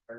Yeah.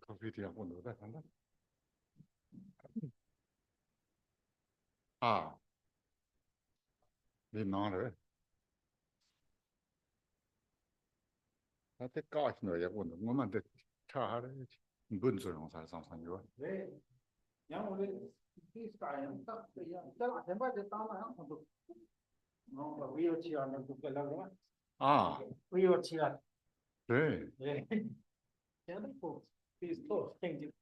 Coffee ที่อุ่นได้ทั้งนั้นนี่น้องเลยถ้าจะก้าวหน่อยจะอุ่นมันจะช้าเลยบุญส่วนของสายสองสัญญายัง我的第三样大这样，这两天半就当然很多，我有钱了就给了个嘛，我有钱，对，现在不比多经济。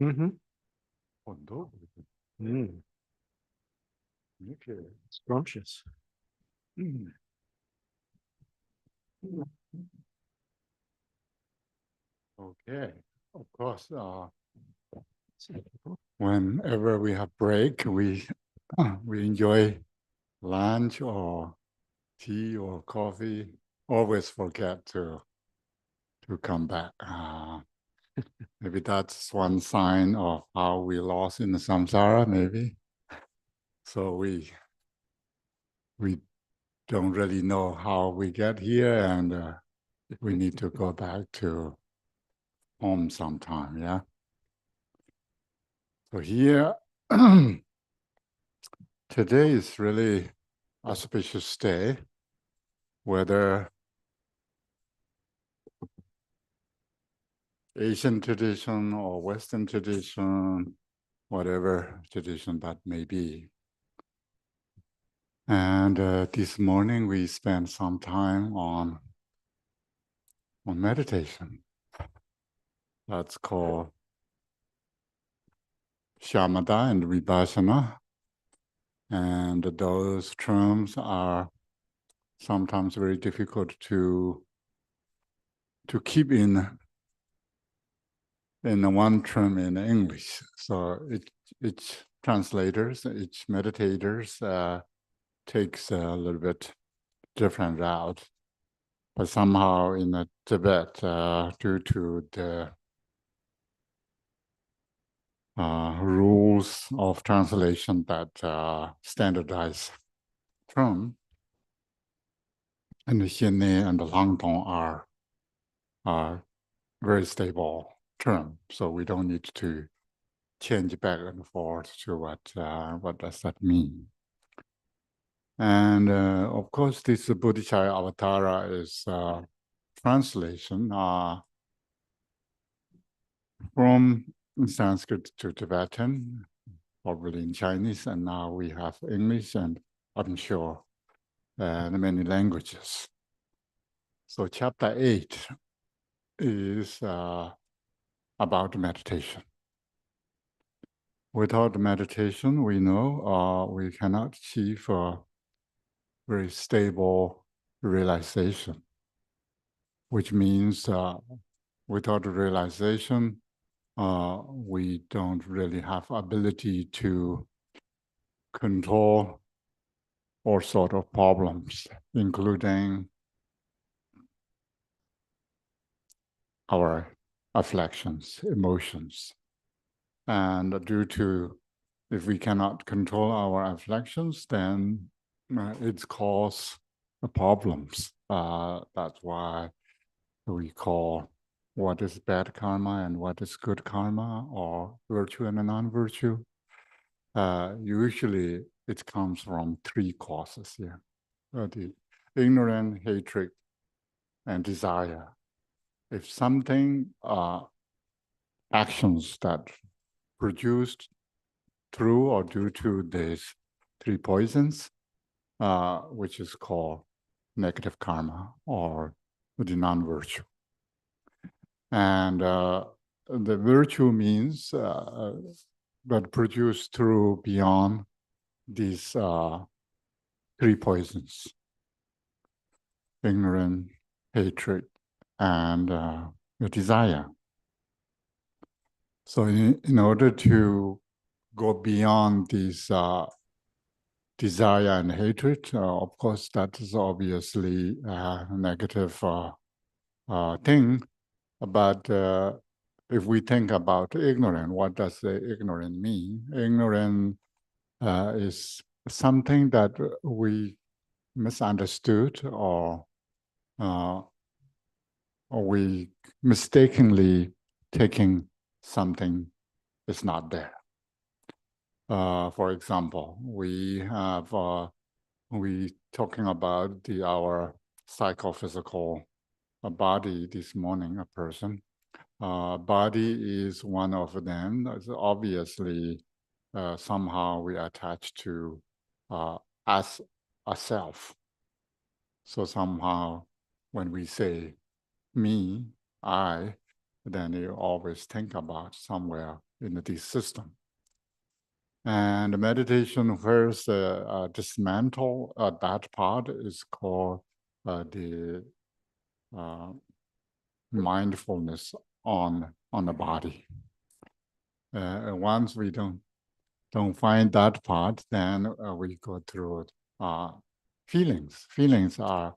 อุ่นดูนี่คือ Scrumptious. Okay, of course. Whenever we have break, we enjoy lunch or tea or coffee. Always forget to come back. Maybe that's one sign of how we lost in the samsara. Maybe so we don't really know how we get here, and we need to go back to home sometime. Yeah. So here, today is really auspicious day, whether Asian tradition or Western tradition, whatever tradition that may be. And this morning we spent some time on meditation. That's called Shamatha and Vipassana. And those terms are sometimes very difficult to keep in one term in English. So each translators, each meditators takes a little bit different route. But somehow in Tibet, due to the rules of translation that standardize term, and the Xianne and the Langtong are very stable term, so we don't need to change back and forth to what does that mean. And of course, this Bodhichaya Avatara is translation from Sanskrit to Tibetan, probably in Chinese, and now we have English, and I'm sure many languages. So chapter 8 is about meditation. Without meditation, we know we cannot achieve a very stable realization, which means without realization, we don't really have ability to control all sort of problems, including our afflictions, emotions. And due to, if we cannot control our afflictions, then it causes problems. That's why we call what is bad karma and what is good karma, or virtue and non-virtue. Usually it comes from three causes here. The ignorance, hatred, and desire. If something actions that produced through or due to these three poisons, which is called negative karma or the non-virtue. And the virtue means that produced through beyond these three poisons: ignorance, hatred, and the desire. So in order to go beyond these desire and hatred, of course, that is obviously a negative thing. But if we think about ignorance, what does the ignorance mean? Ignorance is something that we misunderstood or we mistakenly taking something is not there. For example, we talking about our psychophysical body this morning, a person. Body is one of them. Obviously, somehow we attach to as a self. So somehow when we say me, I, then you always think about somewhere in this system. And meditation first dismantle that part is called the mindfulness on the body. Once we don't find that part, then we go through feelings. Feelings are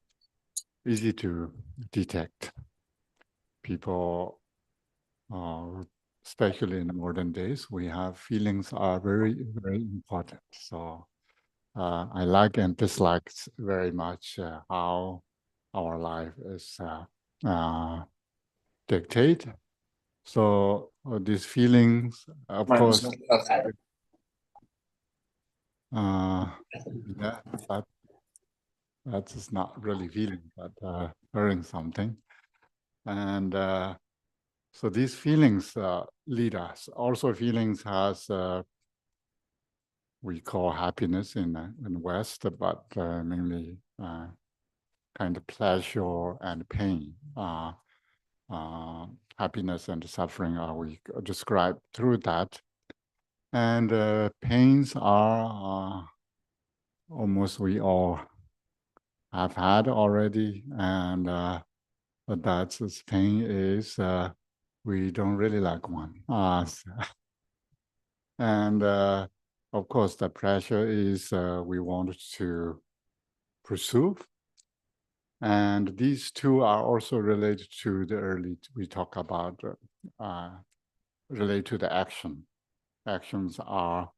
easy to detect. People, especially in modern days, we have feelings are very, very important. So I like and dislike very much how our life is dictated. So these feelings, of course, yeah, that is not really feeling, but hearing something. And so these feelings lead us. Also, feelings has we call happiness in West, but mainly kind of pleasure and pain. Happiness and suffering we describe through that. And pains are almost we all have had already. And that's this pain is we don't really like one. And of course, the pressure is we want to pursue. And these two are also related to the early, we talk about, related to the action. Actions are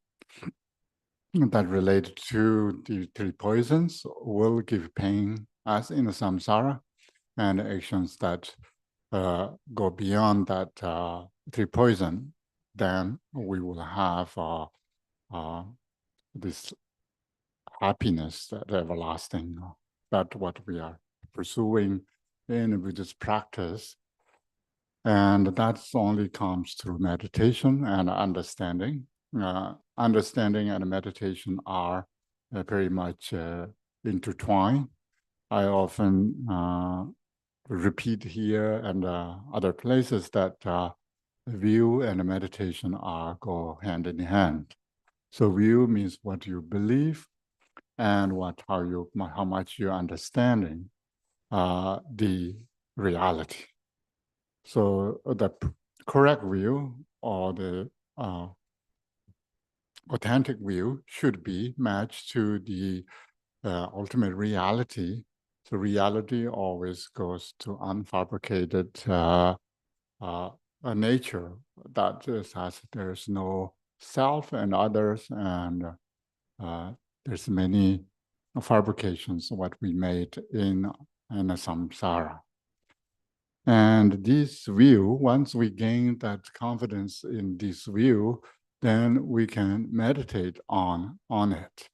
that related to the three poisons will give pain as in the samsara, and actions that go beyond that three poison, then we will have this happiness, that everlasting, that what we are pursuing in Buddhist practice. And that only comes through meditation and understanding. understanding and meditation are very much intertwined. I often repeat here and other places that view and meditation go hand in hand. So view means what you believe and how much you're understanding the reality. So the correct view or the authentic view should be matched to the ultimate reality. So reality always goes to unfabricated nature that there's no self and others, and there's many fabrications what we made in a samsara. And this view, once we gain that confidence in this view, then we can meditate on it.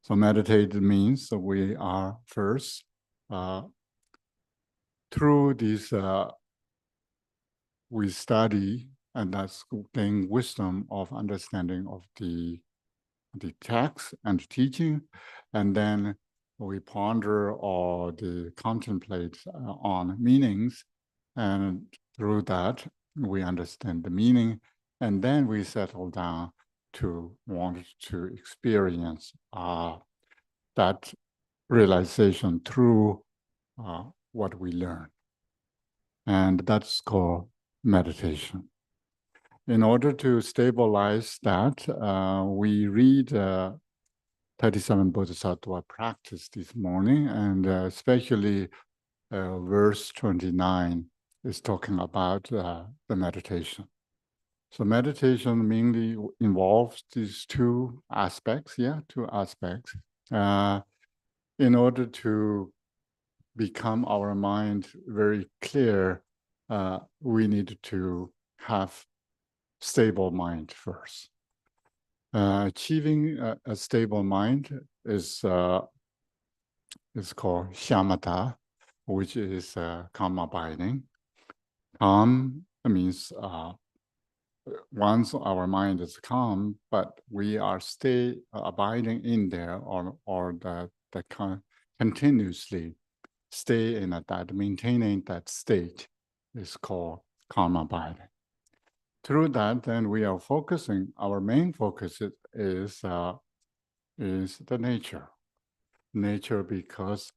So meditate means we are first through this we study, and that's gain wisdom of understanding of the text and teaching, and then we ponder or contemplate on meanings, and through that we understand the meaning, and then we settle down to want to experience that realization through what we learn, and that's called meditation. In order to stabilize that, we read 37 Bodhisattva practice this morning, and especially verse 29 is talking about the meditation. So meditation mainly involves these two aspects, in order to become our mind very clear, we need to have stable mind first. Achieving a stable mind is called Shamatha, which is calm abiding. Calm means once our mind is calm, but we are stay abiding in there, or that continuously stay in that, maintaining that state is called calm abiding. Through that, then we are focusing. Our main focus is the nature. Nature, because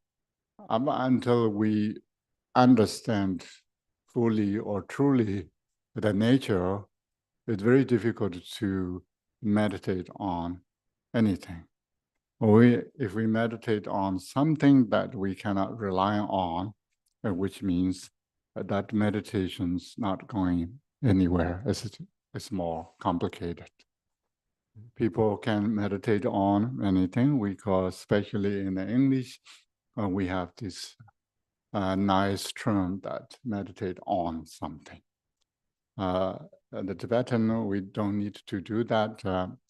until we understand fully or truly the nature, it's very difficult to meditate on anything. If we meditate on something that we cannot rely on, which means that meditation's not going anywhere, it's more complicated. People can meditate on anything because, especially in the English, we have this nice term that meditate on something. The Tibetan, we don't need to do that.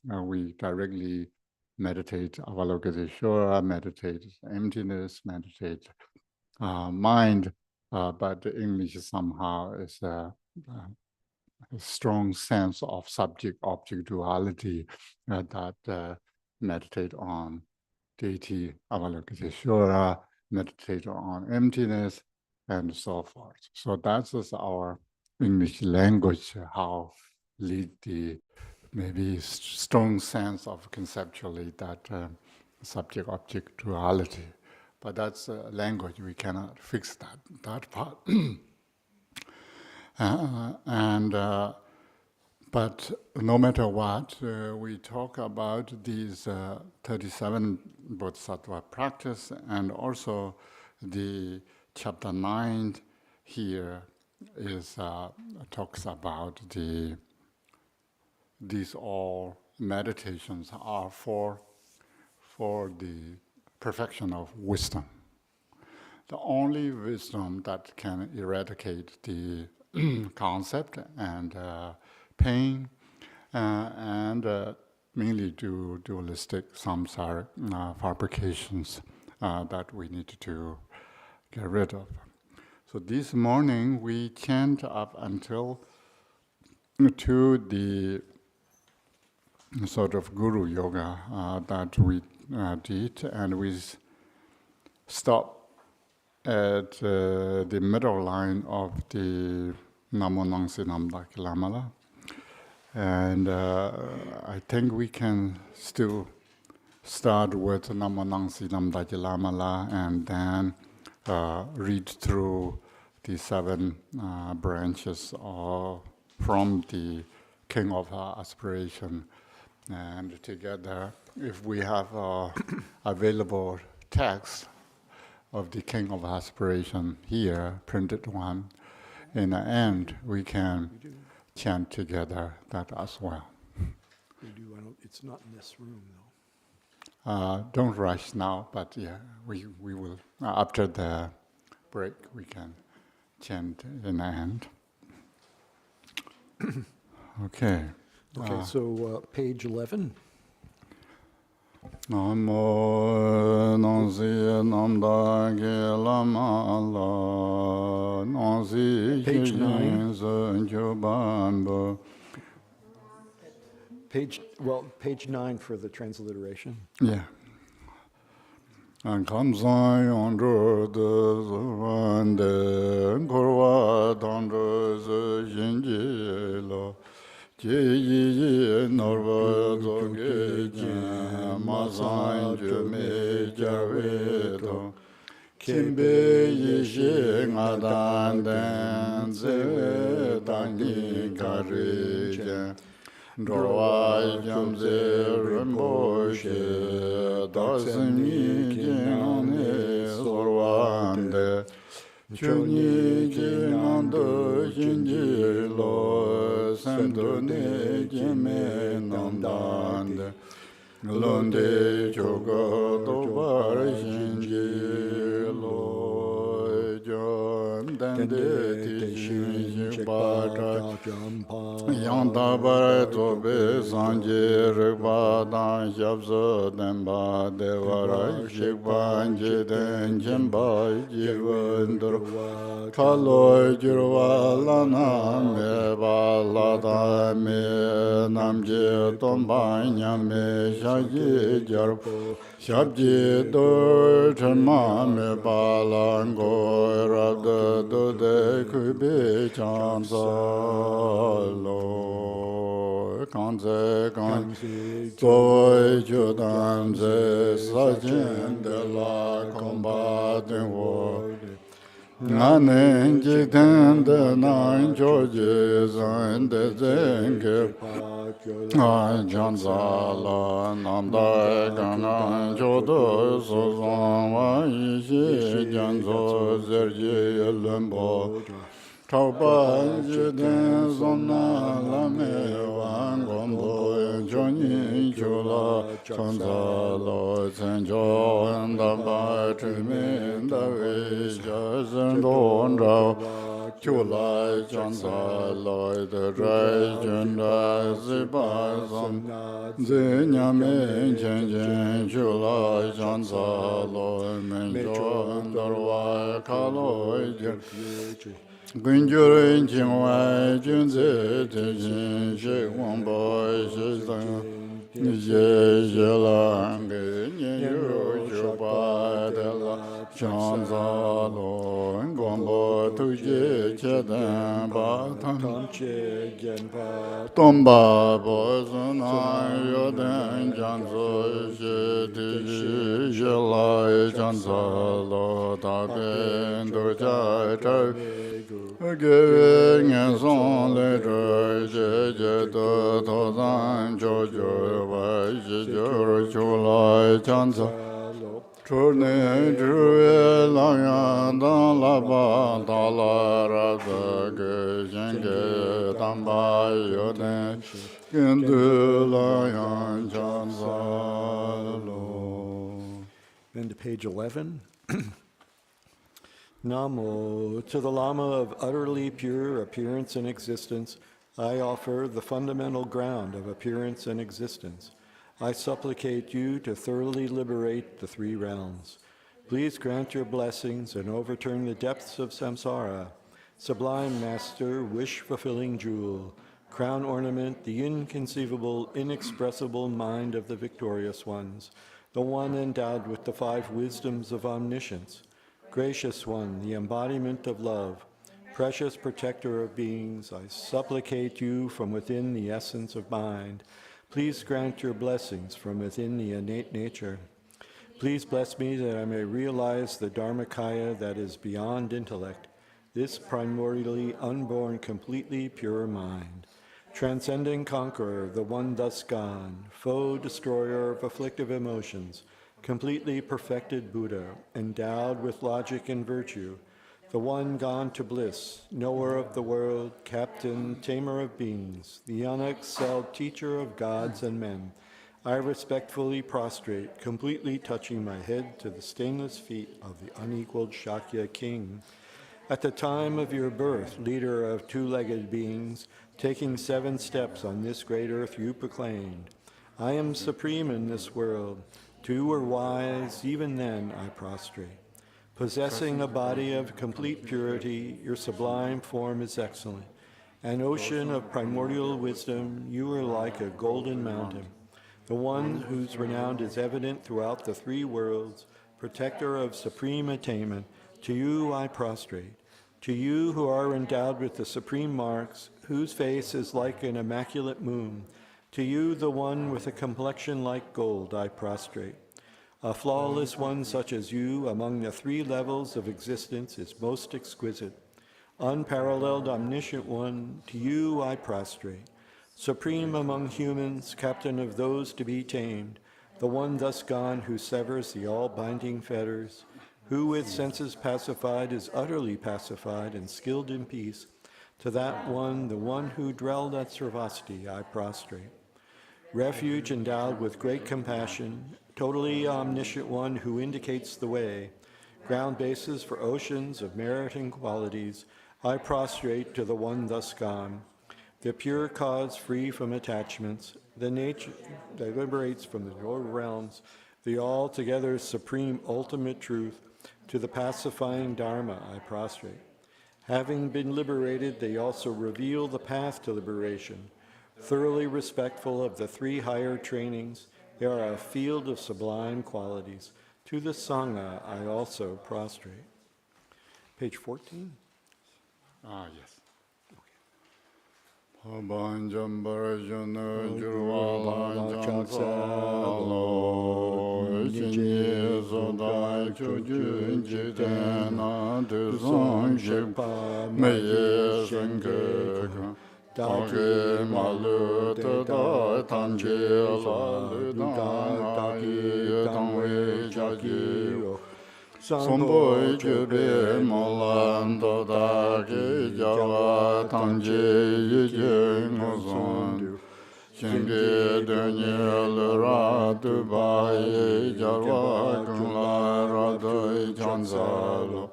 We directly meditate Avalokiteshvara, meditate emptiness, meditate mind, but the English somehow is a strong sense of subject-object duality that meditate on deity Avalokiteshvara, meditate on emptiness, and so forth. So that's our English language, how lead the maybe strong sense of conceptually that subject-object duality. But that's a language, we cannot fix that part. But no matter what, we talk about these 37 Bodhisattva practice, and also the chapter 9 here talks about these all meditations are for the perfection of wisdom. The only wisdom that can eradicate the concept and pain and mainly dualistic samsaric fabrications that we need to get rid of. So this morning we chant up until to the sort of guru yoga that we did, and we stopped at the middle line of the Namo Nangsi Namdak Lamala. And I think we can still start with Namo Nangsi Namdak Lamala and then read through the 7 branches from the King of Aspiration. And together, if we have available text of the King of Aspiration here, printed one, in the end, we can chant together that as well. We do. It's not in this room, though. Don't rush now, but yeah, we will, after the break, we can chant in the end. Okay. Okay, so page 11. Namo Nangsi Namdage Lama La Nangsi Page 9. Page 9 for the transliteration. Yeah. And Kamsai under the Zurande Korwa under the Jinjila Ji Norva Zoge Masan Jume Javeto Kimbe Yeshi Ngadan Den Zewe Dani Karije Droai Jamze Rinpoche Dasani Jinane Sorwande Chuni Jinando Jinji Lo Sandone Jime Nandande Londe Chogo Dobar Jinji Lo Jon Dende Tishin Bata Yanda Bare Tobe Sanje Rikbadan Shabzo Demba Devara Shikban Jiden Jemba Jivandur Kalo Jirwa Lana Me Balada Me Namje Tomba Nyame Shaji Jarpo Shabji Dur Chama Me Balango Rabda Dude Kubi Chansa Lo Kanze Kanze Toy Judamze Sajin De La Combatin Wo Nanen Jiten De Nan Joji Zan De Zenge Janzala Namda Ganan Jodo Sozan Wa Yishi Janzo Zerji Lembo Tauba Jiden Zona Lame Wan Gombo Joni Chula Chanzalo Senjo and the Batimin the Vision Don Rao Chula Chanzalo the Rajan Zibazam Zinyame Chenjen Chula Chanzalo Menjo and the Rwa Kaloy Gunjurin Jingwai Junze Tijin Shik Wangbo Shizang Nije Jilang Nyu Shuba Dela Chanza Lo Gombo Tuji Chedan Batam Tomba Bozuna Yodan Janzo Shitiji Jilai Chanza Lo Tabin Durja Giving us only to Tozan Jojo, Vajor, Chulai, Chansa, Trune, True, Langan, Laba, Talara, Genge, Tamba, Yoden, Kindu, Langan, Chansa. Then to page 11. Namo, to the Lama of utterly pure appearance and existence, I offer the fundamental ground of appearance and existence. I supplicate you to thoroughly liberate the 3 realms. Please grant your blessings and overturn the depths of samsara. Sublime Master, wish-fulfilling jewel, crown ornament, the inconceivable, inexpressible mind of the victorious ones, the one endowed with the 5 wisdoms of omniscience, gracious one, the embodiment of love, precious protector of beings, I supplicate you from within the essence of mind. Please grant your blessings from within the innate nature. Please bless me that I may realize the Dharmakaya that is beyond intellect, this primordially unborn, completely pure mind. Transcending conqueror, the one thus gone, foe destroyer of afflictive emotions, completely perfected Buddha, endowed with logic and virtue, the one gone to bliss, knower of the world, captain, tamer of beings, the unexcelled teacher of gods and men, I respectfully prostrate, completely touching my head to the stainless feet of the unequaled Shakya king. At the time of your birth, leader of 2-legged beings, taking 7 steps on this great earth, you proclaimed, I am supreme in this world. To you are wise, even then I prostrate. Possessing a body of complete purity, your sublime form is excellent. An ocean of primordial wisdom, you are like a golden mountain. The one whose renown is evident throughout the 3 worlds, protector of supreme attainment, to you I prostrate. To you who are endowed with the supreme marks, whose face is like an immaculate moon, to you, the one with a complexion like gold, I prostrate. A flawless one such as you among the 3 levels of existence is most exquisite. Unparalleled omniscient one, to you I prostrate. Supreme among humans, captain of those to be tamed, the one thus gone who severs the all-binding fetters, who with senses pacified is utterly pacified and skilled in peace, to that one, the one who dwelled at Sravasti, I prostrate. Refuge endowed with great compassion, totally omniscient one who indicates the way, ground bases for oceans of merit and qualities, I prostrate to the one thus gone. The pure cause free from attachments, the nature that liberates from the lower realms, the altogether supreme ultimate truth, to the pacifying Dharma I prostrate. Having been liberated, they also reveal the path to liberation. Thoroughly respectful of the 3 higher trainings, they are a field of sublime qualities. To the Sangha I also prostrate. Page 14. Yes. Abanjambarajana Jurvala Chansalo Jinji Zodai Chujun Jitena Duzon Shikpa Meye Shengeka Dagi Malu Tada Tanji Lalu Dagi Dangwe Jagi Sambo Jube Molando Dagi Jawa Tanji Yijing Ozon Shingi Daniel Radu Bai Jawa Kunla Radu Janzalo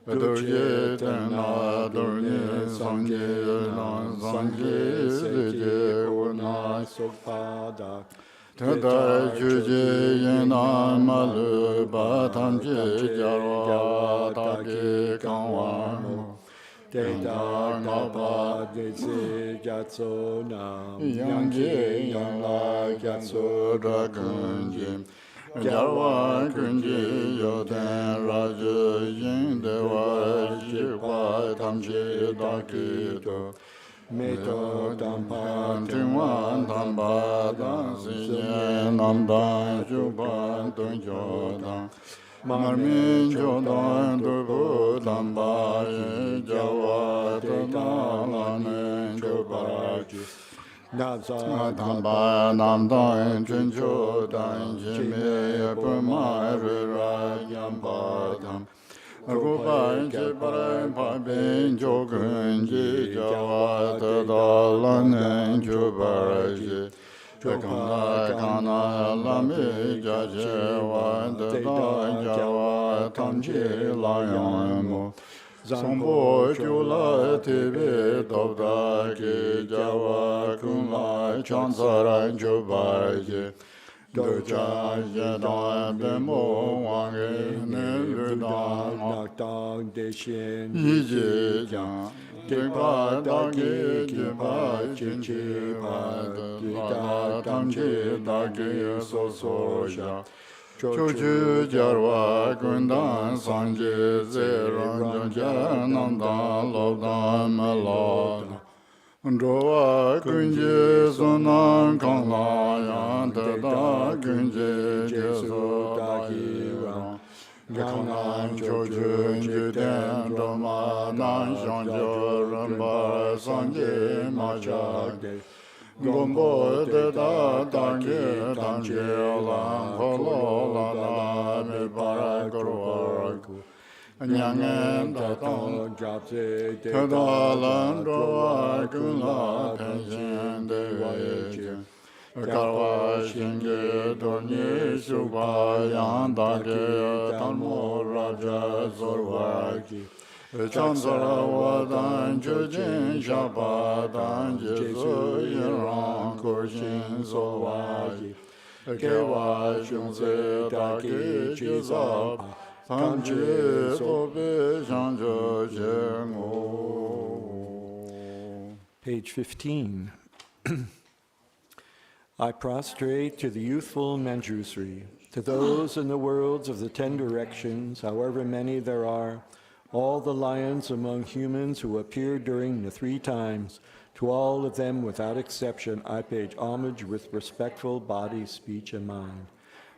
Durje Tena Durje Sanji Sanji Sije Una Sokpada Tada Juji Yena Malu Batamji Jarwa Taki Kanwamo Deda Napa Desi Jatso Nam Yangji Yangla Jatso Dragunji Jarwa Kunji Yoten Raju Yin Dewa Jikwa Tamji Dakito Meto Dampa Tingwan Tamba Dansi Namdan Juban Tunjodan Marmin Jodan Dubu Damba Jawa Tadalan Jubaji Damba Namdan Junjodan Jime Pumari Rayambadam Rupai Jiparai Pabin Jogunji Jawa Tadalan Jubaji Jokanda Kana Lami Jajewa Dada Jawa Tamji Layamo Sambo Jula Tibi Dobdaki Jawa Kunla Chansara Jubaji Doja Yedon Bemo Wangi Niludan Nakdang Deshin Yiji Jan Dikpa dagi kipa chichi pa dika tamchi dagi soso sha chochu jarwa kundan sanje zeran janandan lobdan malona Drowa kunje sonan kangla yan da kunje jesu dagi rang Gangan chochu jiten droma nan shangjo rambar sanje machak Gombo de da dangi dangi lang kolo la me para korwaku Nyangen da tong japse de da lan drowa kunla pension de waje Karwa shinge dorni shubha yan dage talmo raja zorwaji Chandra wadan jujin shabadan jesu yiran kurshin sowaji Kewa shungse dagi jizab Kanji sobe shanjo jengo Page 15. I prostrate to the youthful Manjusri, to those in the worlds of the 10 directions, however many there are, all the lions among humans who appeared during the 3 times, to all of them without exception, I paid homage with respectful body, speech, and mind.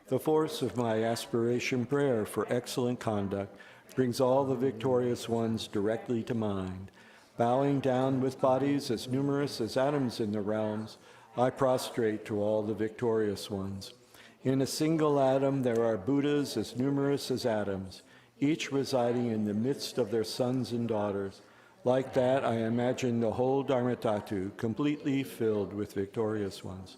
The force of my aspiration prayer for excellent conduct brings all the victorious ones directly to mind. Bowing down with bodies as numerous as atoms in the realms, I prostrate to all the victorious ones. In a single atom there are Buddhas as numerous as atoms, each residing in the midst of their sons and daughters. Like that, I imagine the whole Dharmatatu completely filled with victorious ones.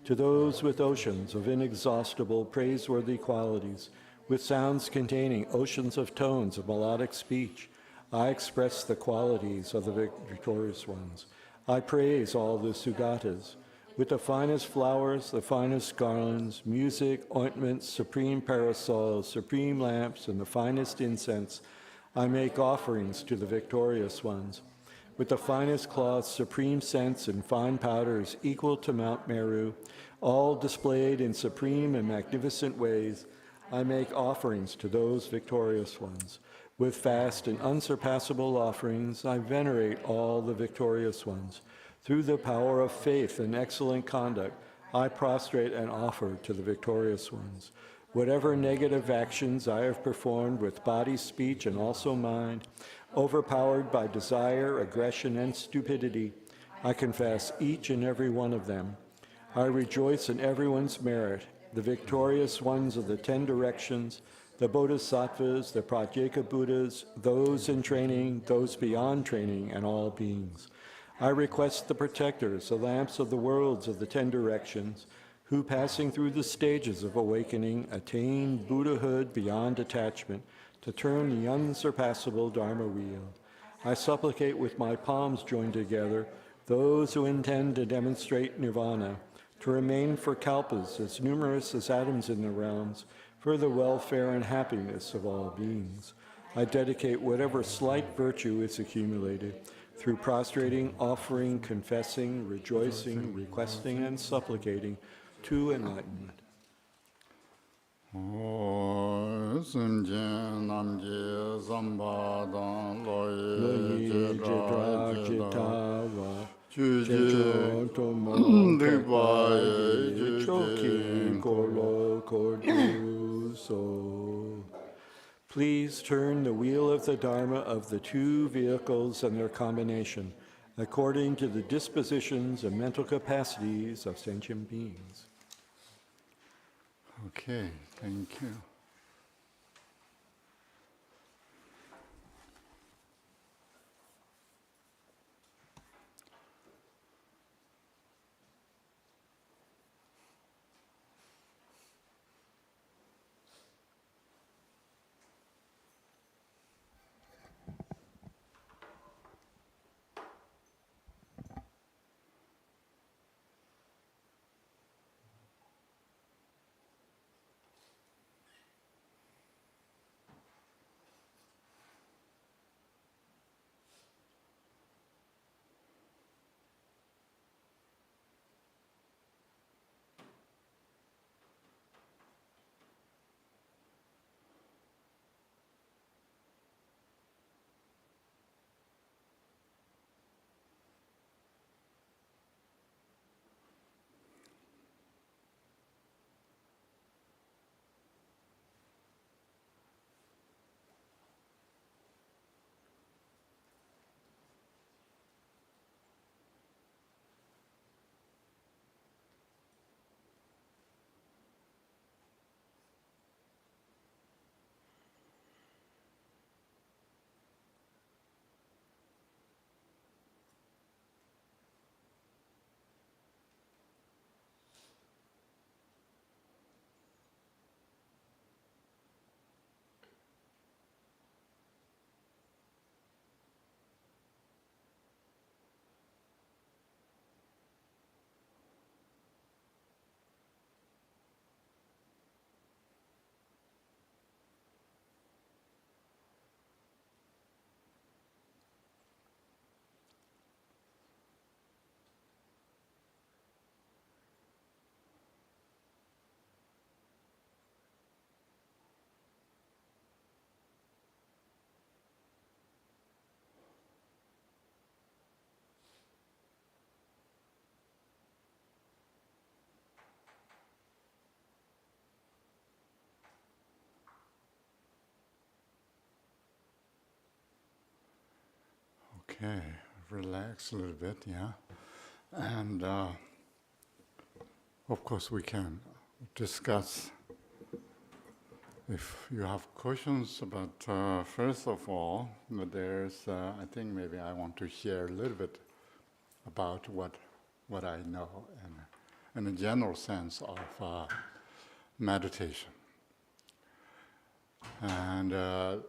To those with oceans of inexhaustible, praiseworthy qualities, with sounds containing oceans of tones of melodic speech, I express the qualities of the victorious ones. I praise all the Sugatas. With the finest flowers, the finest garlands, music, ointments, supreme parasols, supreme lamps, and the finest incense, I make offerings to the victorious ones. With the finest cloths, supreme scents, and fine powders equal to Mount Meru, all displayed in supreme and magnificent ways, I make offerings to those victorious ones. With fast and unsurpassable offerings, I venerate all the victorious ones. Through the power of faith and excellent conduct, I prostrate and offer to the victorious ones. Whatever negative actions I have performed with body, speech, and also mind, overpowered by desire, aggression, and stupidity, I confess each and every one of them. I rejoice in everyone's merit, the victorious ones of the 10 directions, the Bodhisattvas, the Pratyeka Buddhas, those in training, those beyond training, and all beings. I request the protectors, the lamps of the worlds of the 10 directions, who passing through the stages of awakening attain Buddhahood beyond attachment, to turn the unsurpassable Dharma wheel. I supplicate with my palms joined together those who intend to demonstrate nirvana, to remain for kalpas as numerous as atoms in the realms, for the welfare and happiness of all beings. I dedicate whatever slight virtue is accumulated, through prostrating, offering, confessing, rejoicing, requesting, and supplicating, to enlightenment. Simjen namje zambadan Loyi jidra jitawa, Chuje tomo Dikbaye choki kolo kordu so. Please turn the wheel of the Dharma of the 2 vehicles and their combination, according to the dispositions and mental capacities of sentient beings. Okay, thank you. Okay, relax a little bit, yeah. And of course we can discuss if you have questions, but first of all, there's, I think maybe I want to share a little bit about what I know and in a general sense of meditation. And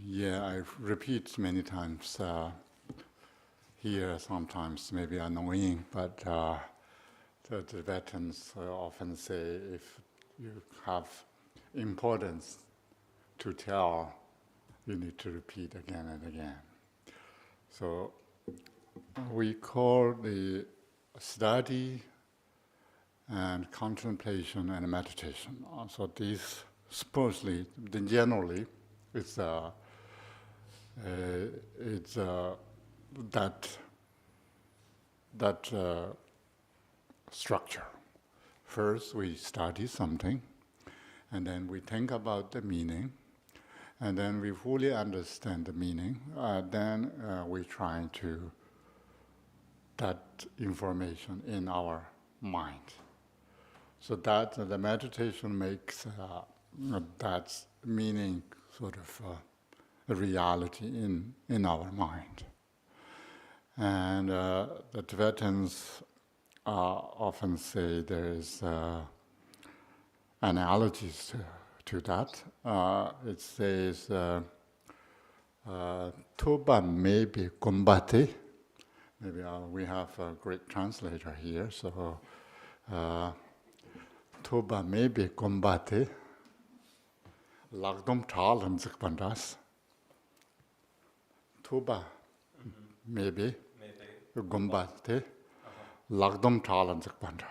yeah, I repeat many times here, sometimes maybe annoying, but the Tibetans often say if you have importance to tell, you need to repeat again and again. So we call the study and contemplation and meditation. So these supposedly, then generally, it's that structure. First, we study something, and then we think about the meaning, and then we fully understand the meaning. Then we try to that information in our mind. So that the meditation makes that meaning sort of a reality in our mind. And the Tibetans often say there is analogies to that. It says, Toba maybe kumbate. Maybe we have a great translator here, so Toba maybe kumbate. Lagdom talan zikbandas. Toba maybe kumbate. Lagdom talan zikbanda.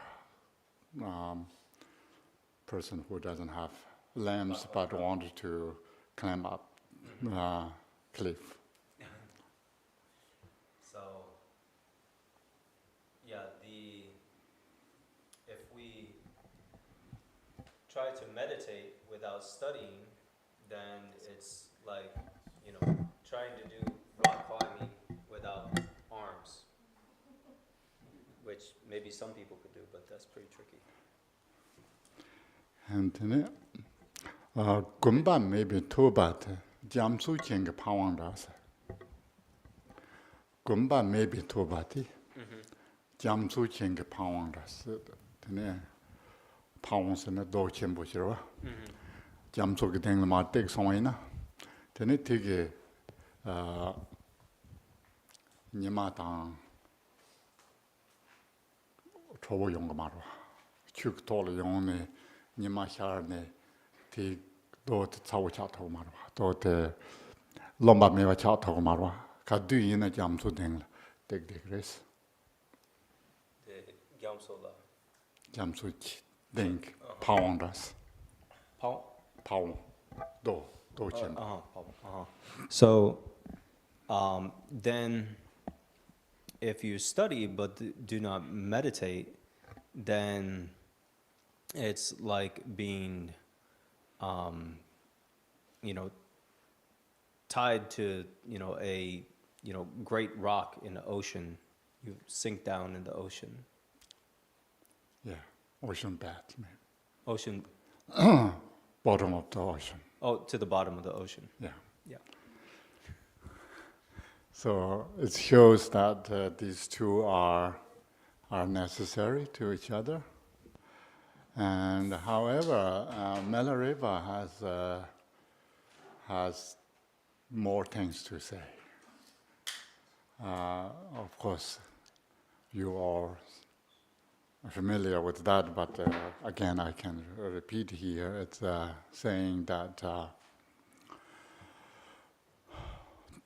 Person who doesn't have limbs but wanted to climb up cliff. So, yeah, if we try to meditate without studying, then it's like, trying to do rock climbing without arms, which maybe some people could do, but that's pretty tricky. And then, gumba maybe tobat, jamsu ching pawandas. Gumba maybe tobati, jamsu ching pawandas. Then, pawans and a dog chimbushira. Jamsu getting the martek soina. Then it take Nyamatan trouble young marwa. Chuk tall young Nyamasharne, the dot Tawchat marwa, dot Lomba meva chat marwa. Kadu in a jam to ding, take the grace. The Gyamsola. Jam switch, ding, pounders, Pao? pound, do chim. So, then, if you study but do not meditate, then it's like being, tied to, a, great rock in the ocean. You sink down in the ocean. Yeah, ocean bed, man. Ocean, Bottom of the ocean. oh, to the bottom of the ocean. Yeah. Yeah. So it shows that these two are necessary to each other. And however, Milarepa has more things to say. Of course, you are familiar with that, but again, I can repeat here. It's saying that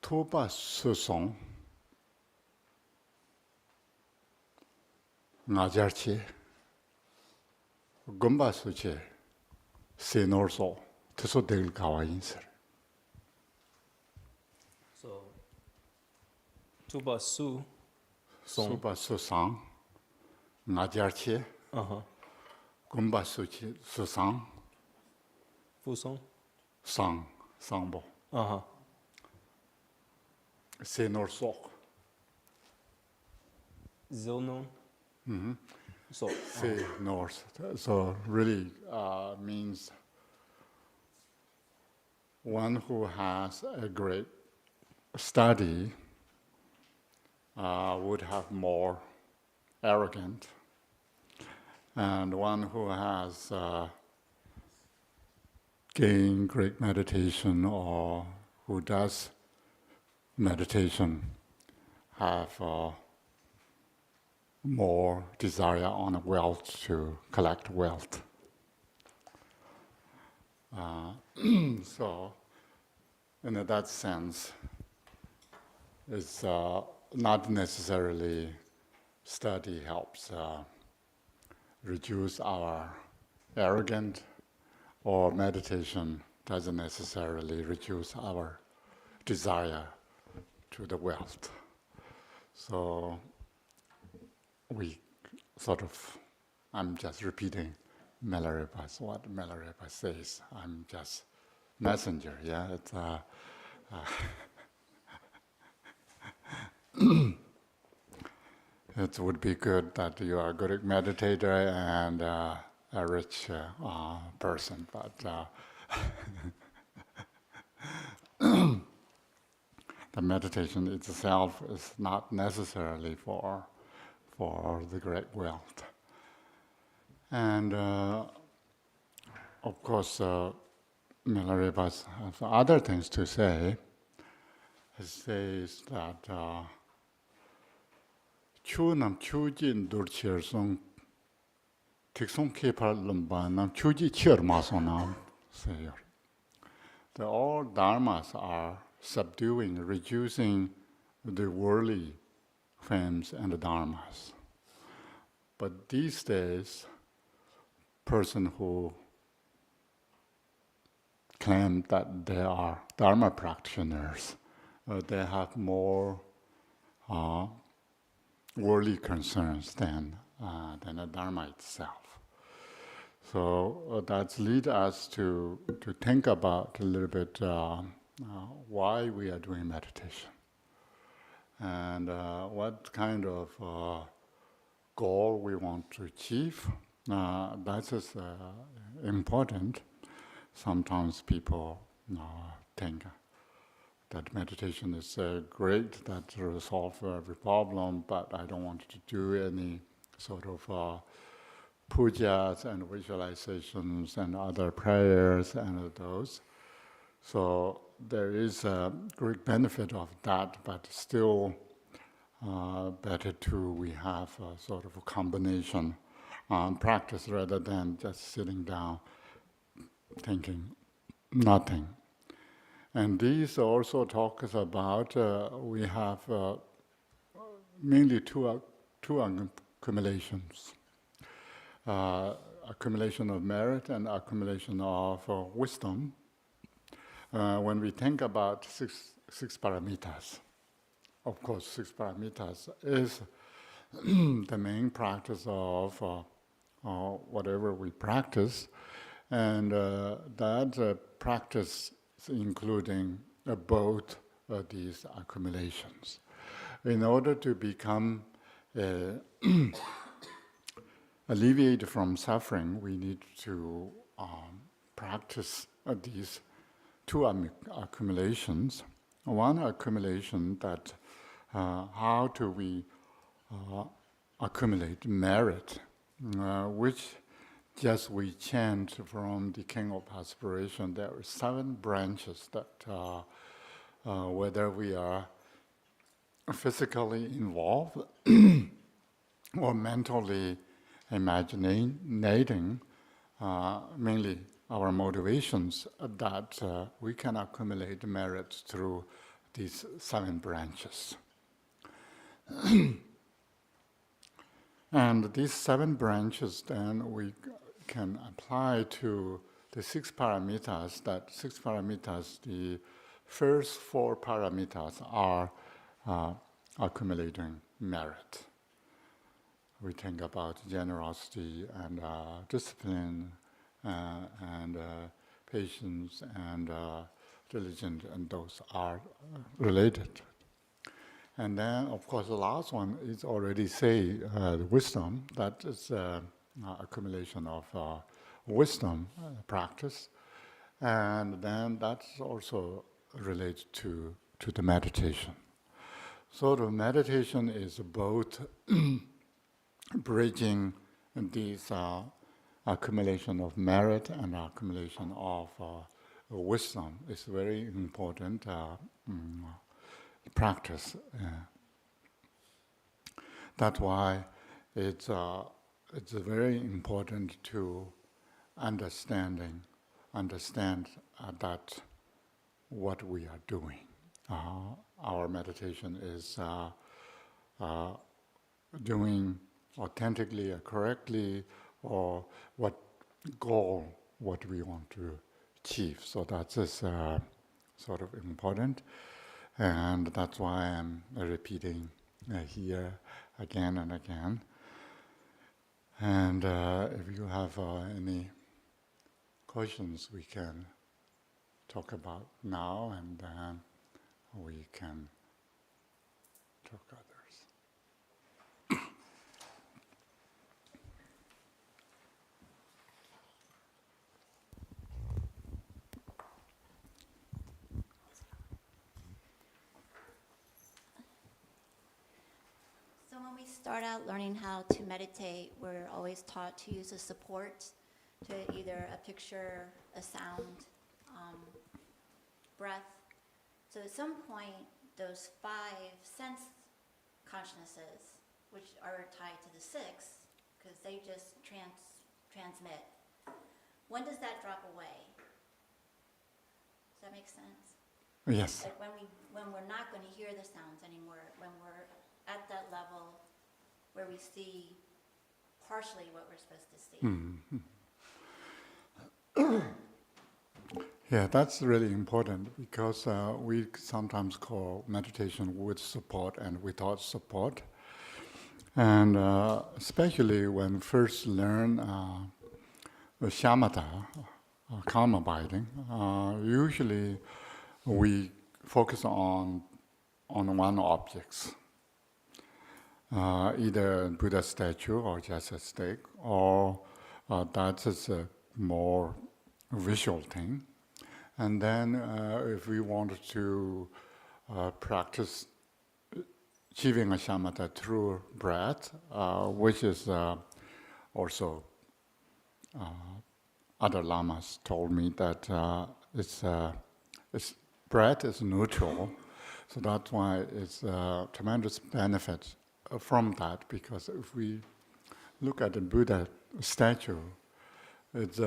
Toba Susong Najarche Gumba Suche Senorso Teso del Kawainser. So, Tuba Su Song. Suba Susang Najarche Gumba Suche Susang Fu Song. Sangbo. Se nor sok. Zilnon. So Se north. So really means one who has a great study would have more arrogant, and one who has gained great meditation or who does meditation have more desire on wealth to collect wealth. So, in that sense, it's not necessarily study helps reduce our arrogance, or meditation doesn't necessarily reduce our desire to the wealth. So we sort of, I'm just repeating Milarepa's, what Milarepa says. I'm just messenger, yeah? It's, it would be good that you are a good meditator and a rich person, but the meditation itself is not necessarily for the great wealth. And of course, Milarepa has other things to say. He says that Chunam Chujin Durchir Song Tixon Kepar Lumbanam Chuji Chirmasonam Sayer. The all dharmas are subduing, reducing the worldly fames and the dharmas. But these days, person who claim that they are dharma practitioners, they have more worldly concerns than the dharma itself. So that leads us to think about a little bit why we are doing meditation and what kind of goal we want to achieve. That is important. Sometimes people think that meditation is great, that will solve every problem, but I don't want to do any sort of pujas and visualizations and other prayers and those. So there is a great benefit of that, but still better we have a sort of a combination practice rather than just sitting down thinking nothing. And these also talks about we have mainly two accumulations. Accumulation of merit and accumulation of wisdom. When we think about six paramitas, of course, six paramitas is the main practice of whatever we practice, and that practice is including both these accumulations. In order to become alleviate from suffering, we need to practice these two accumulations. One accumulation that how do we accumulate merit, which just we chant from the King of Aspiration. There are 7 branches that whether we are physically involved or mentally imaginating, mainly our motivations, that we can accumulate merits through these 7 branches. And these 7 branches then we can apply to the 6 paramitas. That 6 paramitas, the first 4 paramitas are accumulating merit. We think about generosity and discipline and patience and diligence, and those are related. And then, of course, the last one is already say the wisdom. That is accumulation of wisdom practice. And then that's also related to the meditation. So the meditation is both bridging these accumulation of merit and accumulation of wisdom. It's very important practice. That's why it's very important to understand that what we are doing. Our meditation is doing authentically or correctly, or what goal, what we want to achieve. So that is sort of important, and that's why I'm repeating here again and again. And if you have any questions, we can talk about now, and then we can talk others. So when we start out learning how to meditate, we're always taught to use a support, to either a picture, a sound, breath. So at some point, those 5 sense consciousnesses, which are tied to the 6, because they just transmit, when does that drop away? Does that make sense? Yes. Like when we're not going to hear the sounds anymore, when we're at that level where we see partially what we're supposed to see. Yeah, that's really important, because we sometimes call meditation with support and without support. And especially when first learn the shamatha, calm abiding, usually we focus on one object, either Buddha statue or just a stick, or that is a more visual thing. And then if we wanted to practice achieving a shamatha through breath, which is also other lamas told me that it's breath is neutral, so that's why it's tremendous benefit from that. Because if we look at the Buddha statue, it's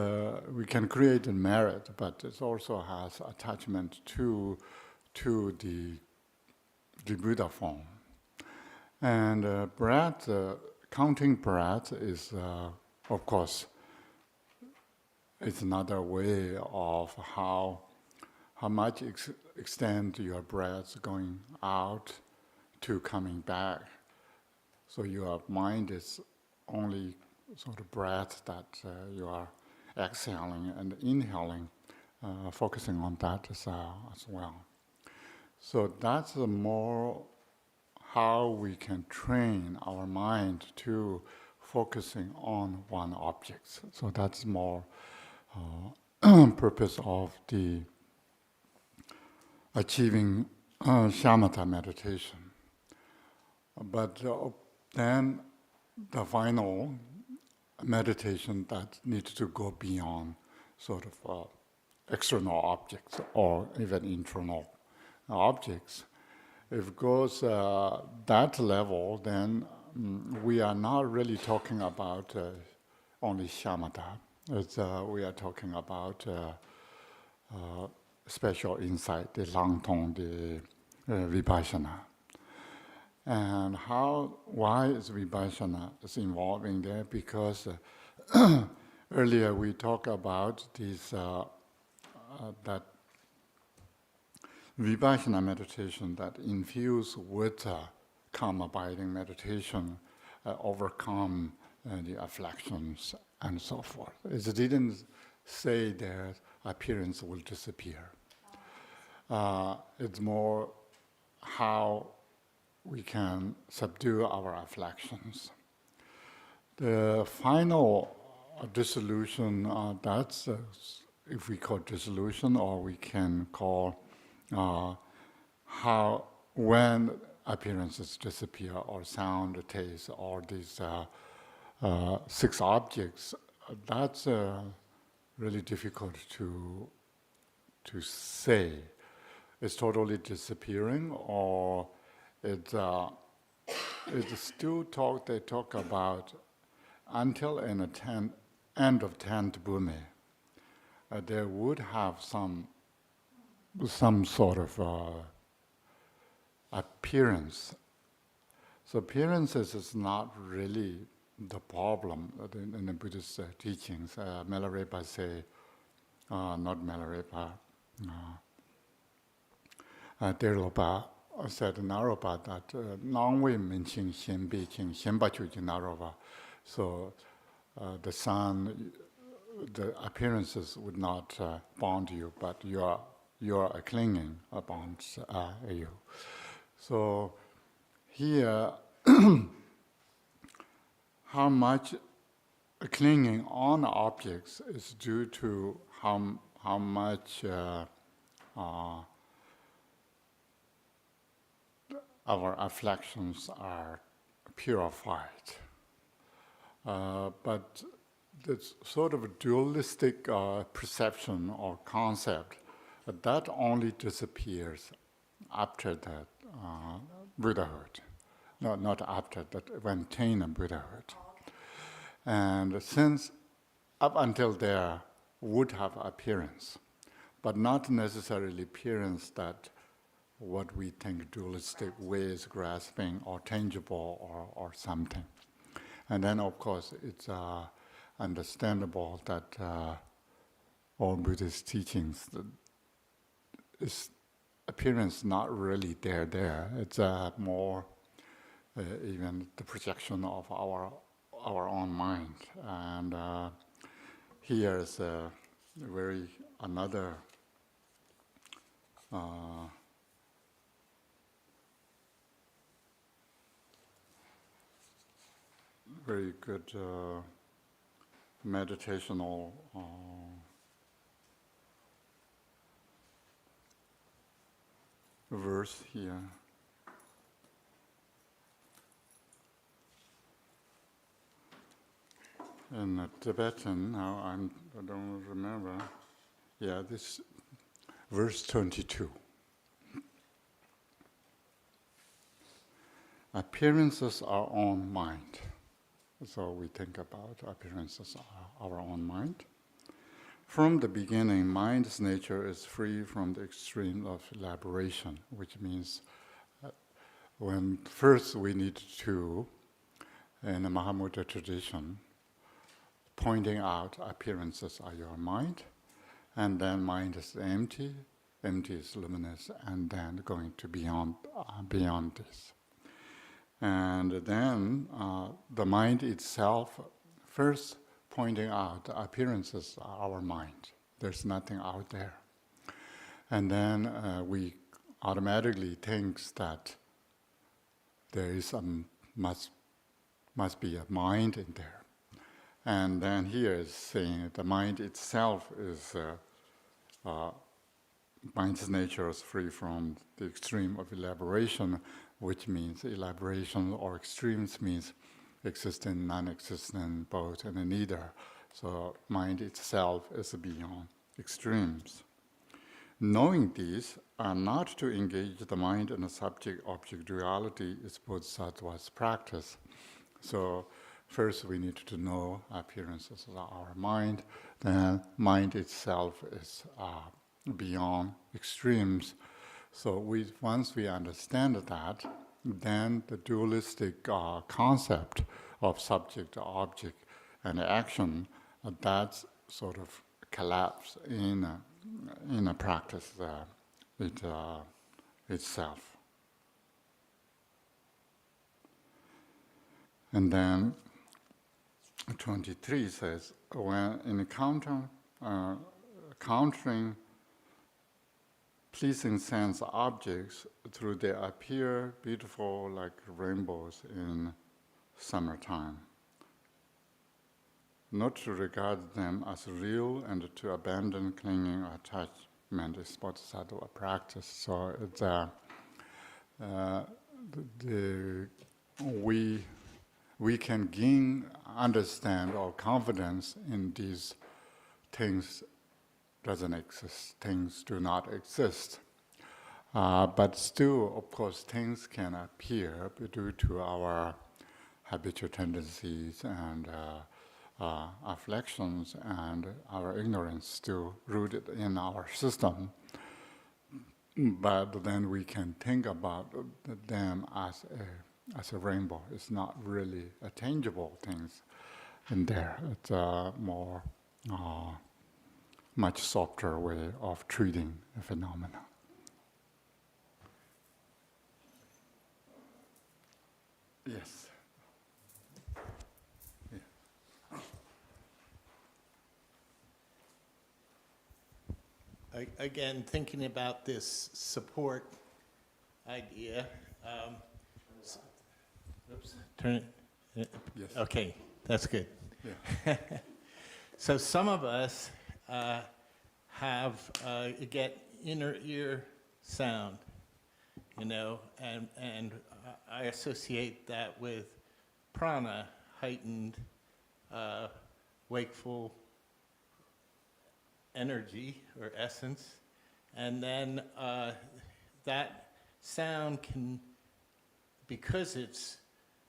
we can create a merit, but it also has attachment to the Buddha form. And breath, counting breath is, of course, it's another way of how much extent your breath going out to coming back. So your mind is only sort of breath that you are exhaling and inhaling, focusing on that as well. So that's more how we can train our mind to focusing on one object. So that's more purpose of the achieving shamatha meditation. But then the final meditation that needs to go beyond sort of external objects or even internal objects. If it goes that level, then we are not really talking about only shamatha. We are talking about special insight, the langtong, the vipassana. And why is vipassana is involving there? Because earlier we talked about this that vipassana meditation that infused with calm abiding meditation, overcome the afflictions and so forth. It didn't say that appearance will disappear. It's more how we can subdue our affections. The final dissolution, that's if we call dissolution, or we can call when appearances disappear, or sound, taste, or these 6 objects, that's really difficult to say. It's totally disappearing, or it's still they talk about until in the end of 10th Bume, there would have some sort of appearance. So appearances is not really the problem in the Buddhist teachings. Milarepa say, not Milarepa, Derlopa said in Naropa that Nangwei Minqing Xianbi Qing Xianba Chuji Naropa. So the sun, the appearances would not bond you, but you are clinging bonds you. So here, how much clinging on objects is due to how much our affections are purified. But this sort of dualistic perception or concept, that only disappears after that Buddhahood. No, not after, that when attained Buddhahood. And since up until there would have appearance, but not necessarily appearance that what we think dualistic ways, grasping or tangible or something. And then, of course, it's understandable that all Buddhist teachings is appearance not really there. It's more even the projection of our own mind. And here's another very good meditational verse here. In Tibetan, now I don't remember. Yeah, this verse 22. Appearances are on mind. So we think about appearances are our own mind. From the beginning, mind's nature is free from the extreme of elaboration, which means when first we need to, in the Mahamudra tradition, pointing out appearances are your mind, and then mind is empty is luminous, and then going to beyond this. And then the mind itself, first pointing out appearances are our mind. There's nothing out there. And then we automatically think that there is must be a mind in there. And then here is saying the mind itself is mind's nature is free from the extreme of elaboration, which means elaboration or extremes means existent, non-existent, both, and neither. So mind itself is beyond extremes. Knowing these, not to engage the mind in a subject-object duality is Bodhisattva's practice. So first we need to know appearances of our mind, then mind itself is beyond extremes. So once we understand that, then the dualistic concept of subject, object, and action, that's sort of collapse in a practice itself. And then 23 says, when in countering pleasing sense objects through they appear beautiful like rainbows in summertime. Not to regard them as real and to abandon clinging attachment is bodhisattva practice. So it's we can gain understand or confidence in these things doesn't exist. Things do not exist. But still, of course, things can appear due to our habitual tendencies and afflictions and our ignorance still rooted in our system. But then we can think about them as a rainbow. It's not really a tangible things in there. It's a more much softer way of treating a phenomena. Yes. Again, thinking about this support idea. Oops, turn it. Yes. Okay, that's good. Yeah. So some of us get inner ear sound, and I associate that with prana, heightened, wakeful energy or essence, and then that sound can, because it's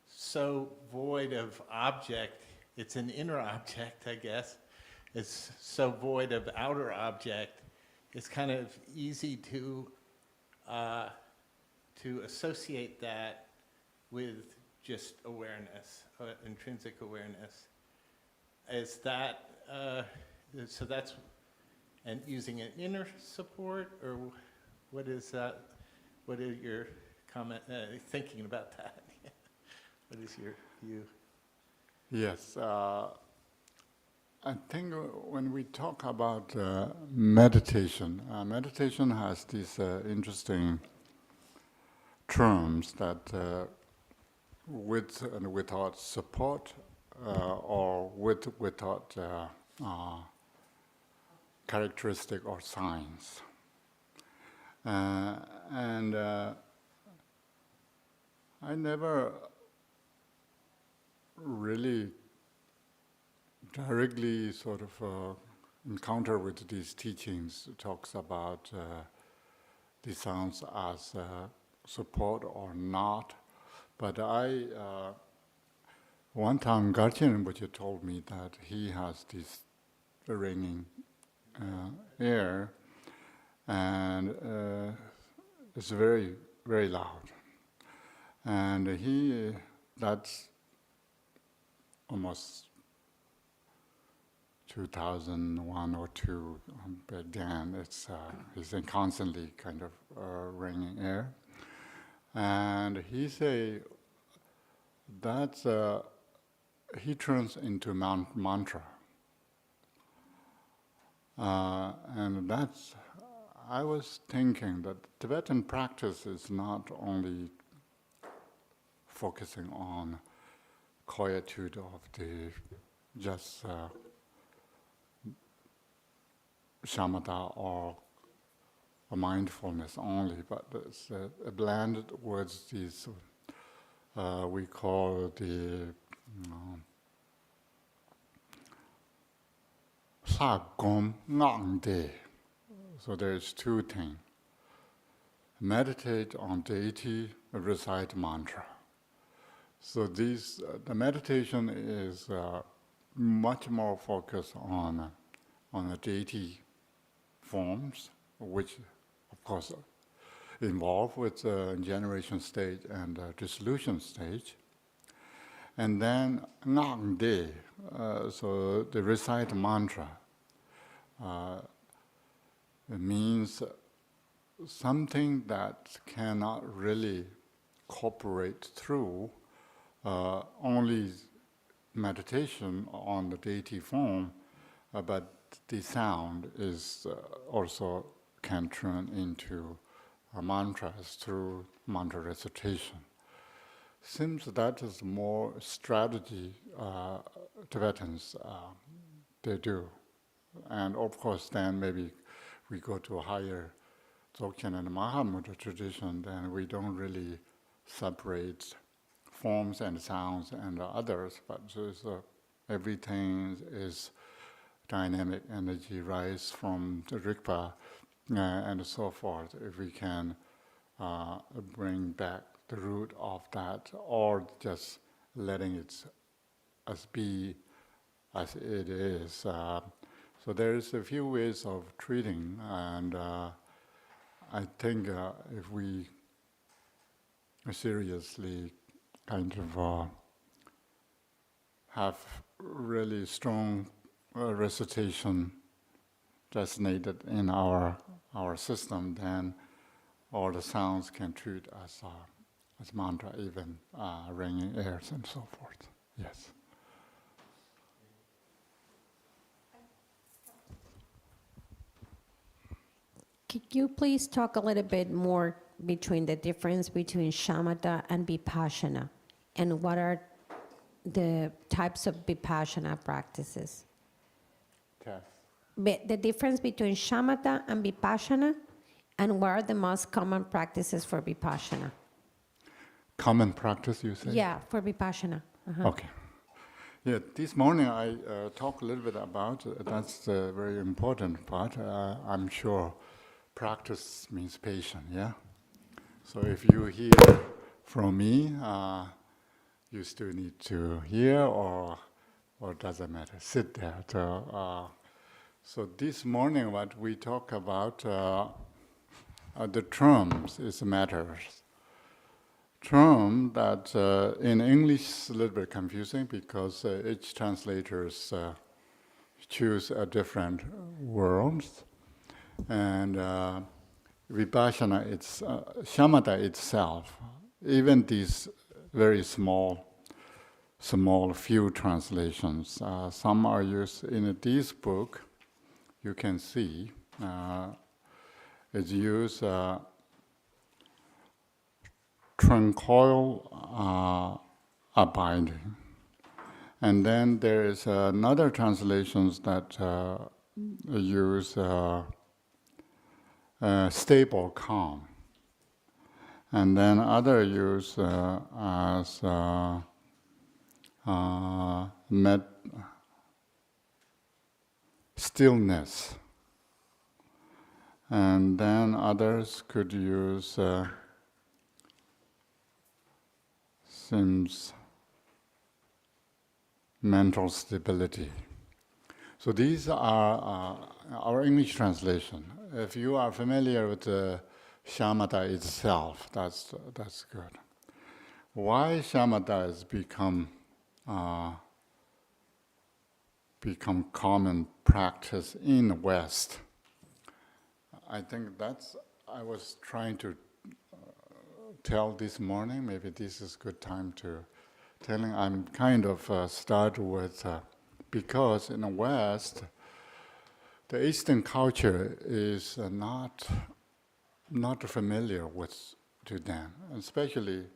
so void of object, it's an inner object, I guess, it's so void of outer object, it's kind of easy to associate that with just awareness, intrinsic awareness. Is that, so that's, and using an inner support, or what is that? What is your comment, thinking about that? What is your view? Yes. I think when we talk about meditation, meditation has these interesting terms that with and without support or without characteristic or signs. And I never really directly sort of encounter with these teachings. It talks about the sounds as support or not. But one time Garchen Rinpoche told me that he has this ringing air, and it's very, very loud. And that's almost 2001 or 2 back then. It's constantly kind of ringing air. And he say that he turns into mantra. And that's, I was thinking that Tibetan practice is not only focusing on quietude of the just shamatha or a mindfulness only, but it's a blended words, these we call the sa gom ngang de. So there's 2 things. Meditate on deity, recite mantra. So the meditation is much more focused on the deity forms, which of course involve with generation stage and dissolution stage. And then ngang de, so the recite mantra, it means something that cannot really cooperate through only meditation on the deity form, but the sound is also can turn into mantras through mantra recitation. Seems that is more strategy Tibetans they do. And of course, then maybe we go to a higher Dzogchen and Mahamudra tradition, then we don't really separate forms and sounds and others, but everything is dynamic energy rise from the Rigpa and so forth. If we can bring back the root of that, or just letting it as be as it is. So there's a few ways of treating, and I think if we seriously kind of have really strong recitation designated in our system, then all the sounds can treat as mantra, even ringing airs and so forth. Yes. Could you please talk a little bit more between the difference between shamatha and vipassana, and what are the types of vipassana practices? Yes. The difference between shamatha and vipassana, and what are the most common practices for vipassana? Common practice, you say? Yeah, for vipassana. Uh-huh. Okay. Yeah, this morning I talked a little bit about, that's the very important part. I'm sure practice means patience, yeah? So if you hear from me, you still need to hear, or doesn't matter, sit there. So this morning what we talk about, the terms is matters. Term that in English is a little bit confusing because each translators choose a different words, and vipassana, it's shamatha itself. Even these very small few translations, some are used in this book. You can see it's used. Tranquil abiding. And then there is another translations that use stable calm. And then other use as stillness. And then others could use seems mental stability. So these are our English translation. If you are familiar with the shamatha itself, that's good. Why shamatha has become common practice in the West? I think I was trying to tell this morning, maybe this is a good time to telling. I'm kind of start with, because in the West, the Eastern culture is not familiar with to them, especially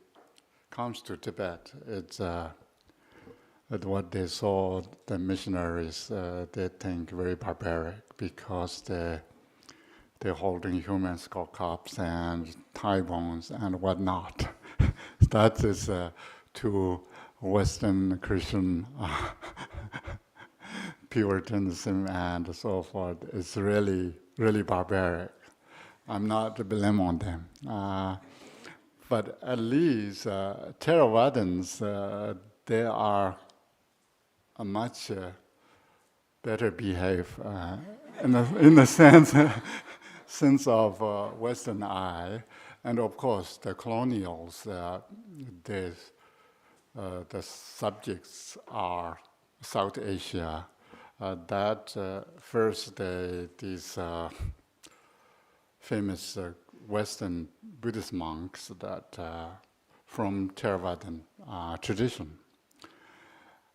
comes to Tibet. It's what they saw, the missionaries, they think very barbaric because they're holding human skull cups and thigh bones and whatnot. That is to Western Christian Puritanism and so forth. It's really, really barbaric. I'm not to blame on them. But at least Theravadins, they are a much better behave in the sense of Western eye, and of course the colonials. The subjects are South Asia. First these famous Western Buddhist monks that from Theravadan tradition.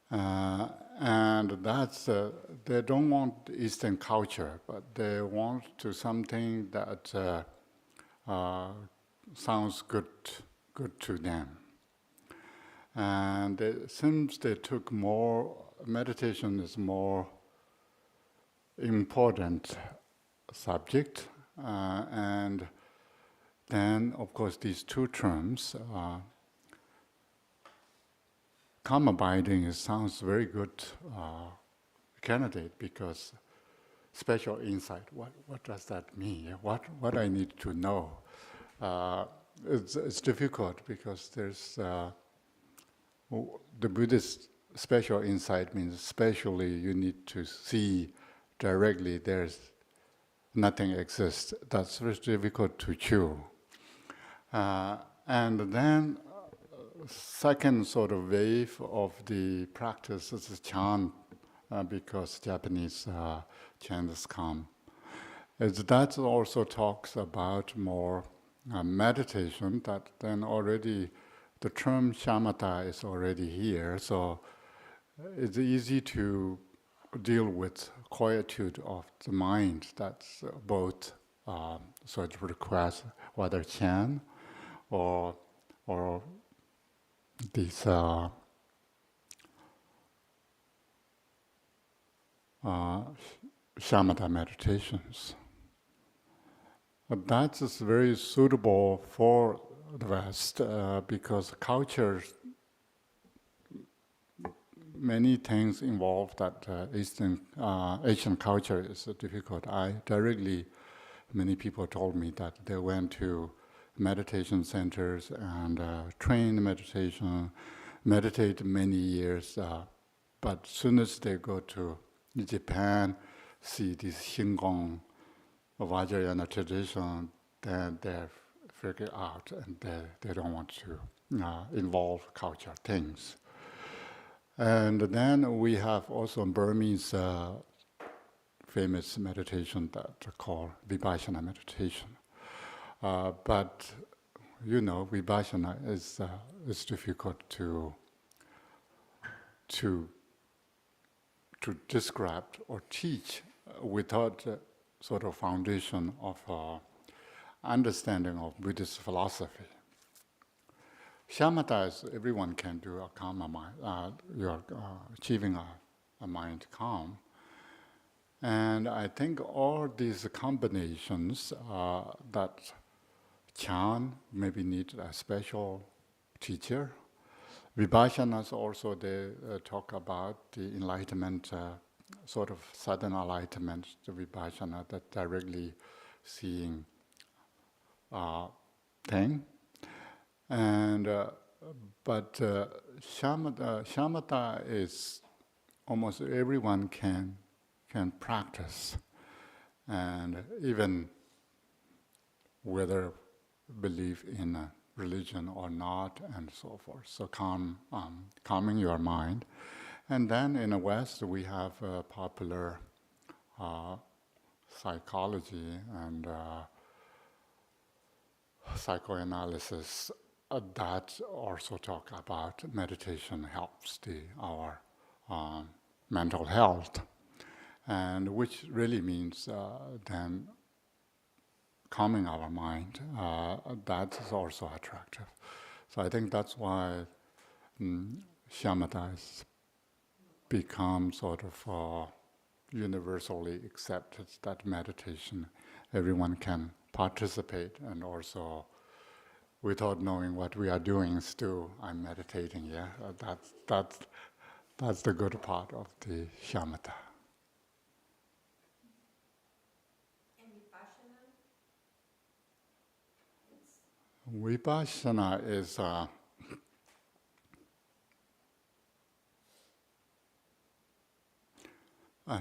And that's they don't want Eastern culture, but they want to something that sounds good to them. And it seems they took more, meditation is more important subject. And then, of course, these two terms, calm abiding sounds very good candidate because special insight, what does that mean? What I need to know? It's difficult because there's the Buddhist special insight means especially you need to see directly there's nothing exists. That's very difficult to chew. And then second sort of wave of the practice is chant, because Japanese chants come. That also talks about more meditation, that then already the term shamatha is already here, so it's easy to deal with quietude of the mind. That's both so it requires whether chant or these shamatha meditations. But that is very suitable for the West because culture, many things involve that Asian culture is difficult. Many people told me that they went to meditation centers and trained meditation, meditate many years, but as soon as they go to Japan, see this Shingon Vajrayana tradition, then they figure out and they don't want to involve culture things. And then we have also Burmese famous meditation that are called Vipassana meditation. But Vipassana is difficult to describe or teach without sort of foundation of understanding of Buddhist philosophy. Shamatha is everyone can do a calm mind. You're achieving a mind calm. And I think all these combinations that Chan maybe need a special teacher. Vipassanas also, they talk about the enlightenment, sort of sudden enlightenment, the Vipassana, that directly seeing thing. And but shamatha is almost everyone can practice, and even whether believe in a religion or not, and so forth. So calming your mind. And then in the West, we have popular psychology and psychoanalysis that also talk about meditation helps our mental health, and which really means then calming our mind. That is also attractive. So I think that's why shamatha has become sort of universally accepted, that meditation everyone can participate, and also without knowing what we are doing, still I'm meditating. Yeah, that's the good part of the shamatha. Vipassana is a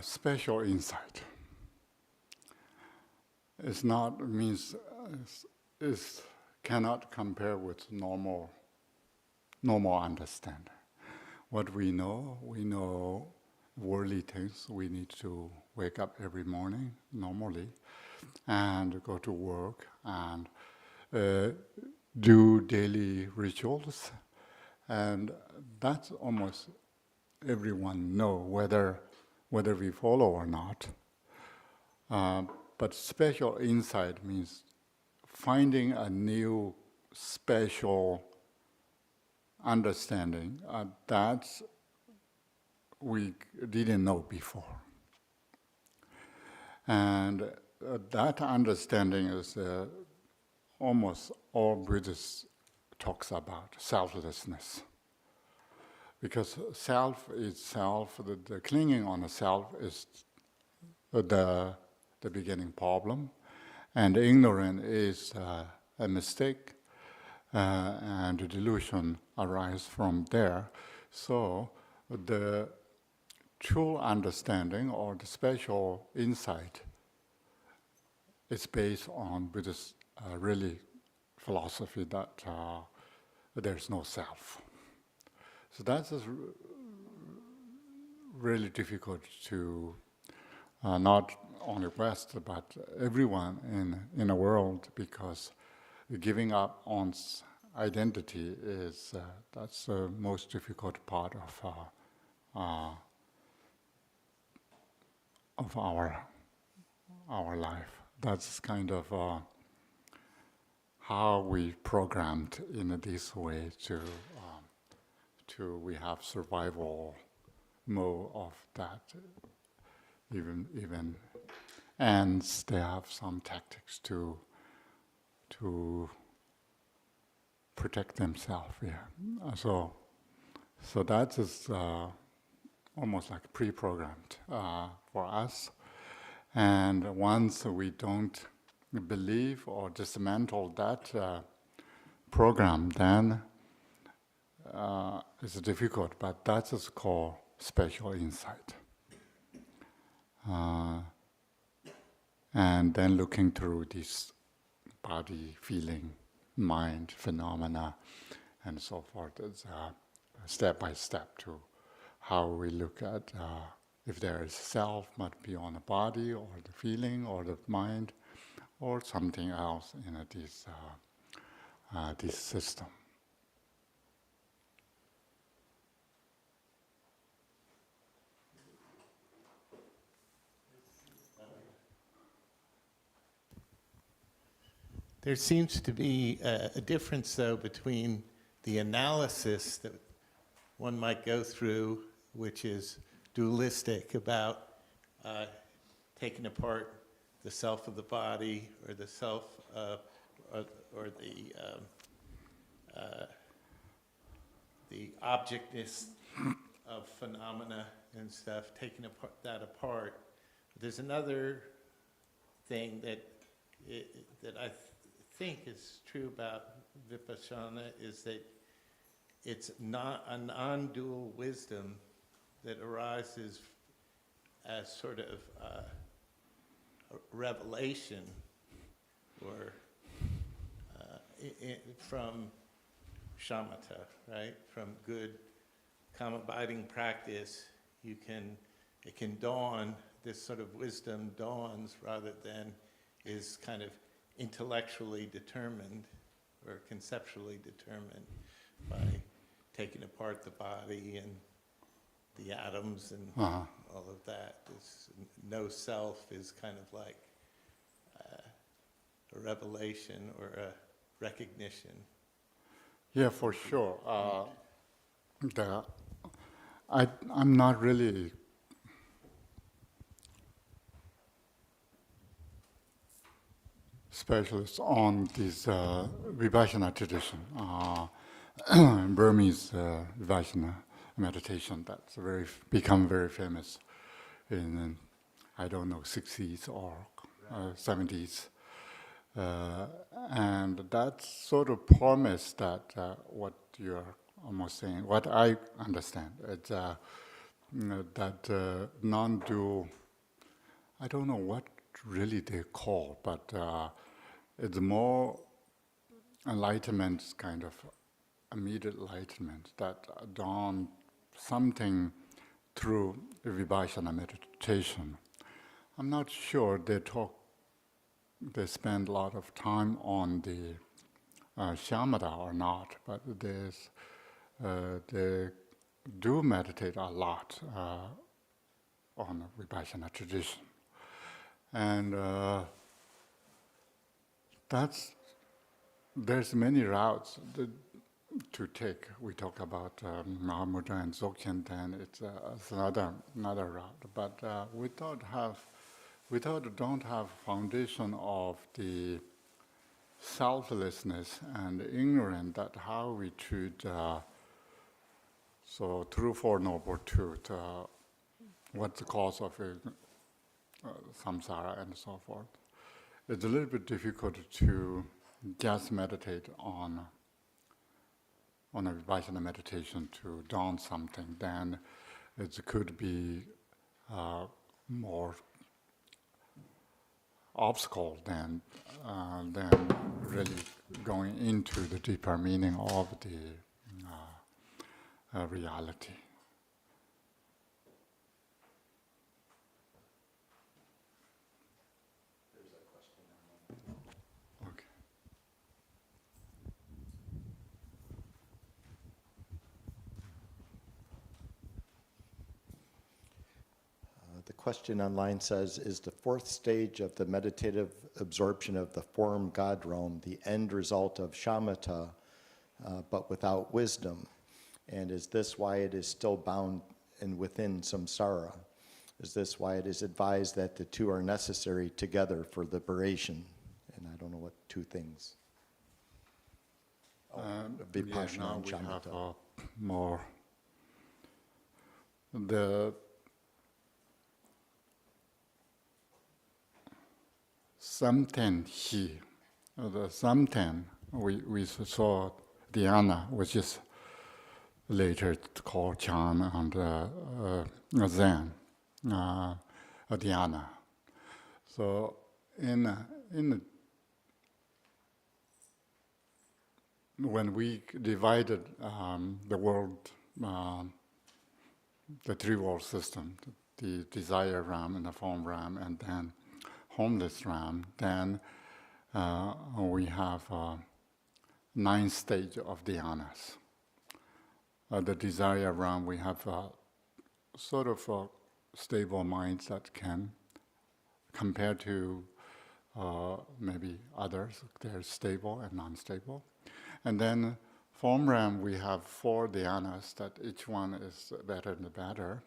special insight. It's not means is cannot compare with normal understanding. What we know worldly things. We need to wake up every morning normally, and go to work and do daily rituals, and that's almost everyone know, whether whether we follow or not. But special insight means finding a new special understanding that we didn't know before. And that understanding is almost all Buddhists talks about, selflessness. Because self itself, the clinging on the self is the beginning problem, and ignorance is a mistake, and the delusion arises from there. So the true understanding or the special insight is based on Buddhist really philosophy that there's no self. So that's really difficult to not only West, but everyone in the world, because giving up on identity is that's the most difficult part of our life. That's kind of how we programmed in this way to we have survival mode of that. Even ants, they have some tactics to protect themselves. Yeah. So that is almost like pre-programmed for us. And once we don't believe or dismantle that program, then it's difficult. But that is called special insight. And then looking through this body, feeling, mind, phenomena, and so forth. It's step by step to how we look at if there is self, might be on the body or the feeling or the mind or something else in this system. There seems to be a difference, though, between the analysis that one might go through, which is dualistic, about taking apart the self of the body or the self or the objectness of phenomena and stuff, taking that apart. There's another thing that I think is true about Vipassana, is that it's not a non-dual wisdom that arises as sort of a revelation or from shamatha, right? From good calm abiding practice, it can dawn, this sort of wisdom dawns rather than is kind of intellectually determined or conceptually determined by taking apart the body and the atoms and all of that. This no self is kind of like a revelation or a recognition. Yeah, for sure. I'm not really specialist on this Vipassana tradition, Burmese Vipassana meditation that's become very famous in, I don't know, 60s or 70s. And that sort of promise that what you're almost saying, what I understand, it's that non-dual, I don't know what really they call, but it's more enlightenment, kind of immediate enlightenment, that dawn something through Vipassana meditation. I'm not sure they spend a lot of time on the Shamatha or not, but they do meditate a lot on the Vipassana tradition. And there's many routes to take. We talk about Mahamudra and Dzogchen, then it's another route. But we don't have foundation of the selflessness and ignorance that how we treat so true Four Noble Truth, what's the cause of samsara and so forth. It's a little bit difficult to just meditate on a Vipassana meditation to dawn something. Then it could be more obstacle than really going into the deeper meaning of the reality. Okay. The question online says, is the fourth stage of the meditative absorption of the form God realm the end result of shamatha, but without wisdom? And is this why it is still bound and within samsara? Is this why it is advised that the two are necessary together for liberation? And I don't know what two things. Vipassana now and we shamatha. have more. The Samten He, the Samten, we saw dhyana, which is later called Chan and Zen, dhyana. So when we divided the world, the three world system, the desire realm and the form realm, and then homeless realm, then we have 9 stages of dhyanas. The desire realm, we have sort of stable minds that can, compared to maybe others, they're stable and non-stable. And then form realm, we have 4 dhyanas that each one is better and better.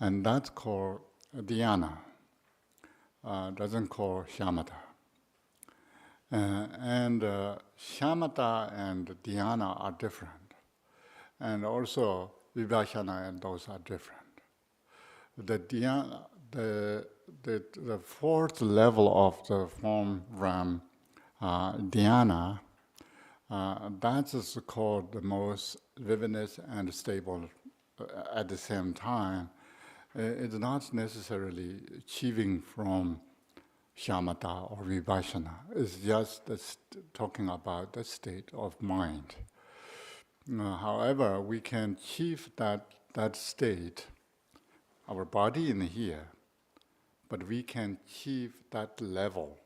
And that's called dhyana. Doesn't call shamatha. And shamatha and dhyana are different. And also vipassana and those are different. The dhyana, the fourth level of the form realm, dhyana, that is called the most vividness and stable at the same time. It's not necessarily achieving from shamatha or vipassana. It's just talking about the state of mind. However, we can achieve that state, our body in here, but we can achieve that level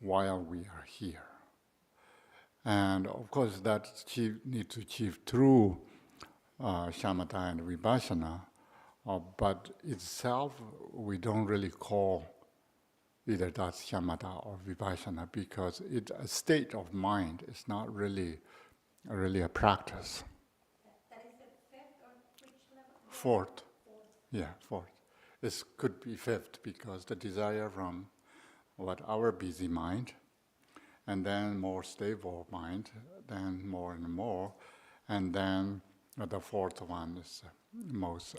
while we are here. And of course, that needs to achieve through shamatha and vipassana, but itself, we don't really call either that's shamatha or vipassana because it's a state of mind. It's not really a practice. That is the fifth or which level? Fourth. Yeah, fourth. It could be fifth because the desire from our busy mind, and then more stable mind, then more and more, and then the fourth one is most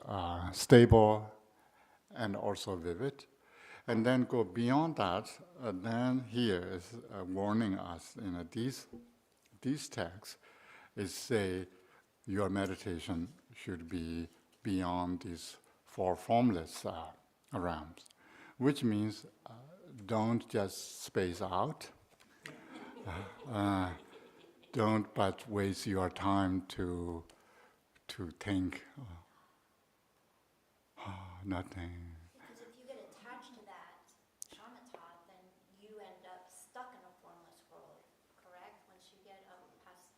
stable and also vivid. And then go beyond that, then here is warning us in these texts, is say your meditation should be beyond these 4 formless realms, which means don't just space out, don't but waste your time to think nothing. Because if you get attached to that shamatha, then you end up stuck in a formless world, correct? Once you get up past,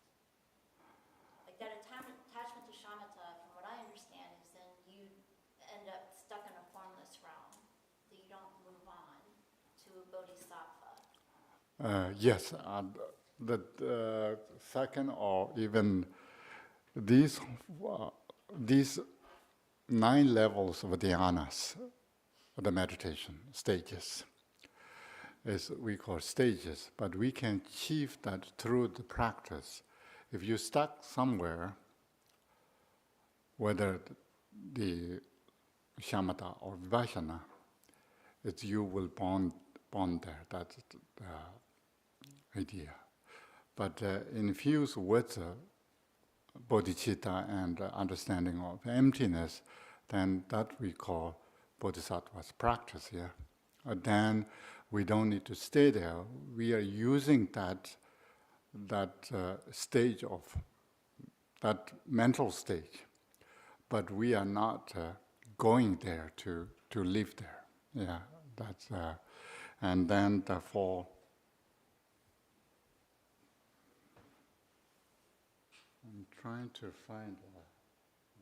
like that attachment to shamatha, from what I understand, is then you end up stuck in bodhisattva? Yes, the second or even these these 9 levels of dhyanas, the meditation stages, is we call stages, but we can achieve that through the practice. If you're stuck somewhere, whether the shamatha or vipassana, it's you will bond there. That's the idea. But infused with bodhicitta and understanding of emptiness, then that we call bodhisattva's practice here. Then we don't need to stay there. We are using that stage of that mental stage, but we are not going there to live there. Yeah, that's and then therefore. I'm trying to find a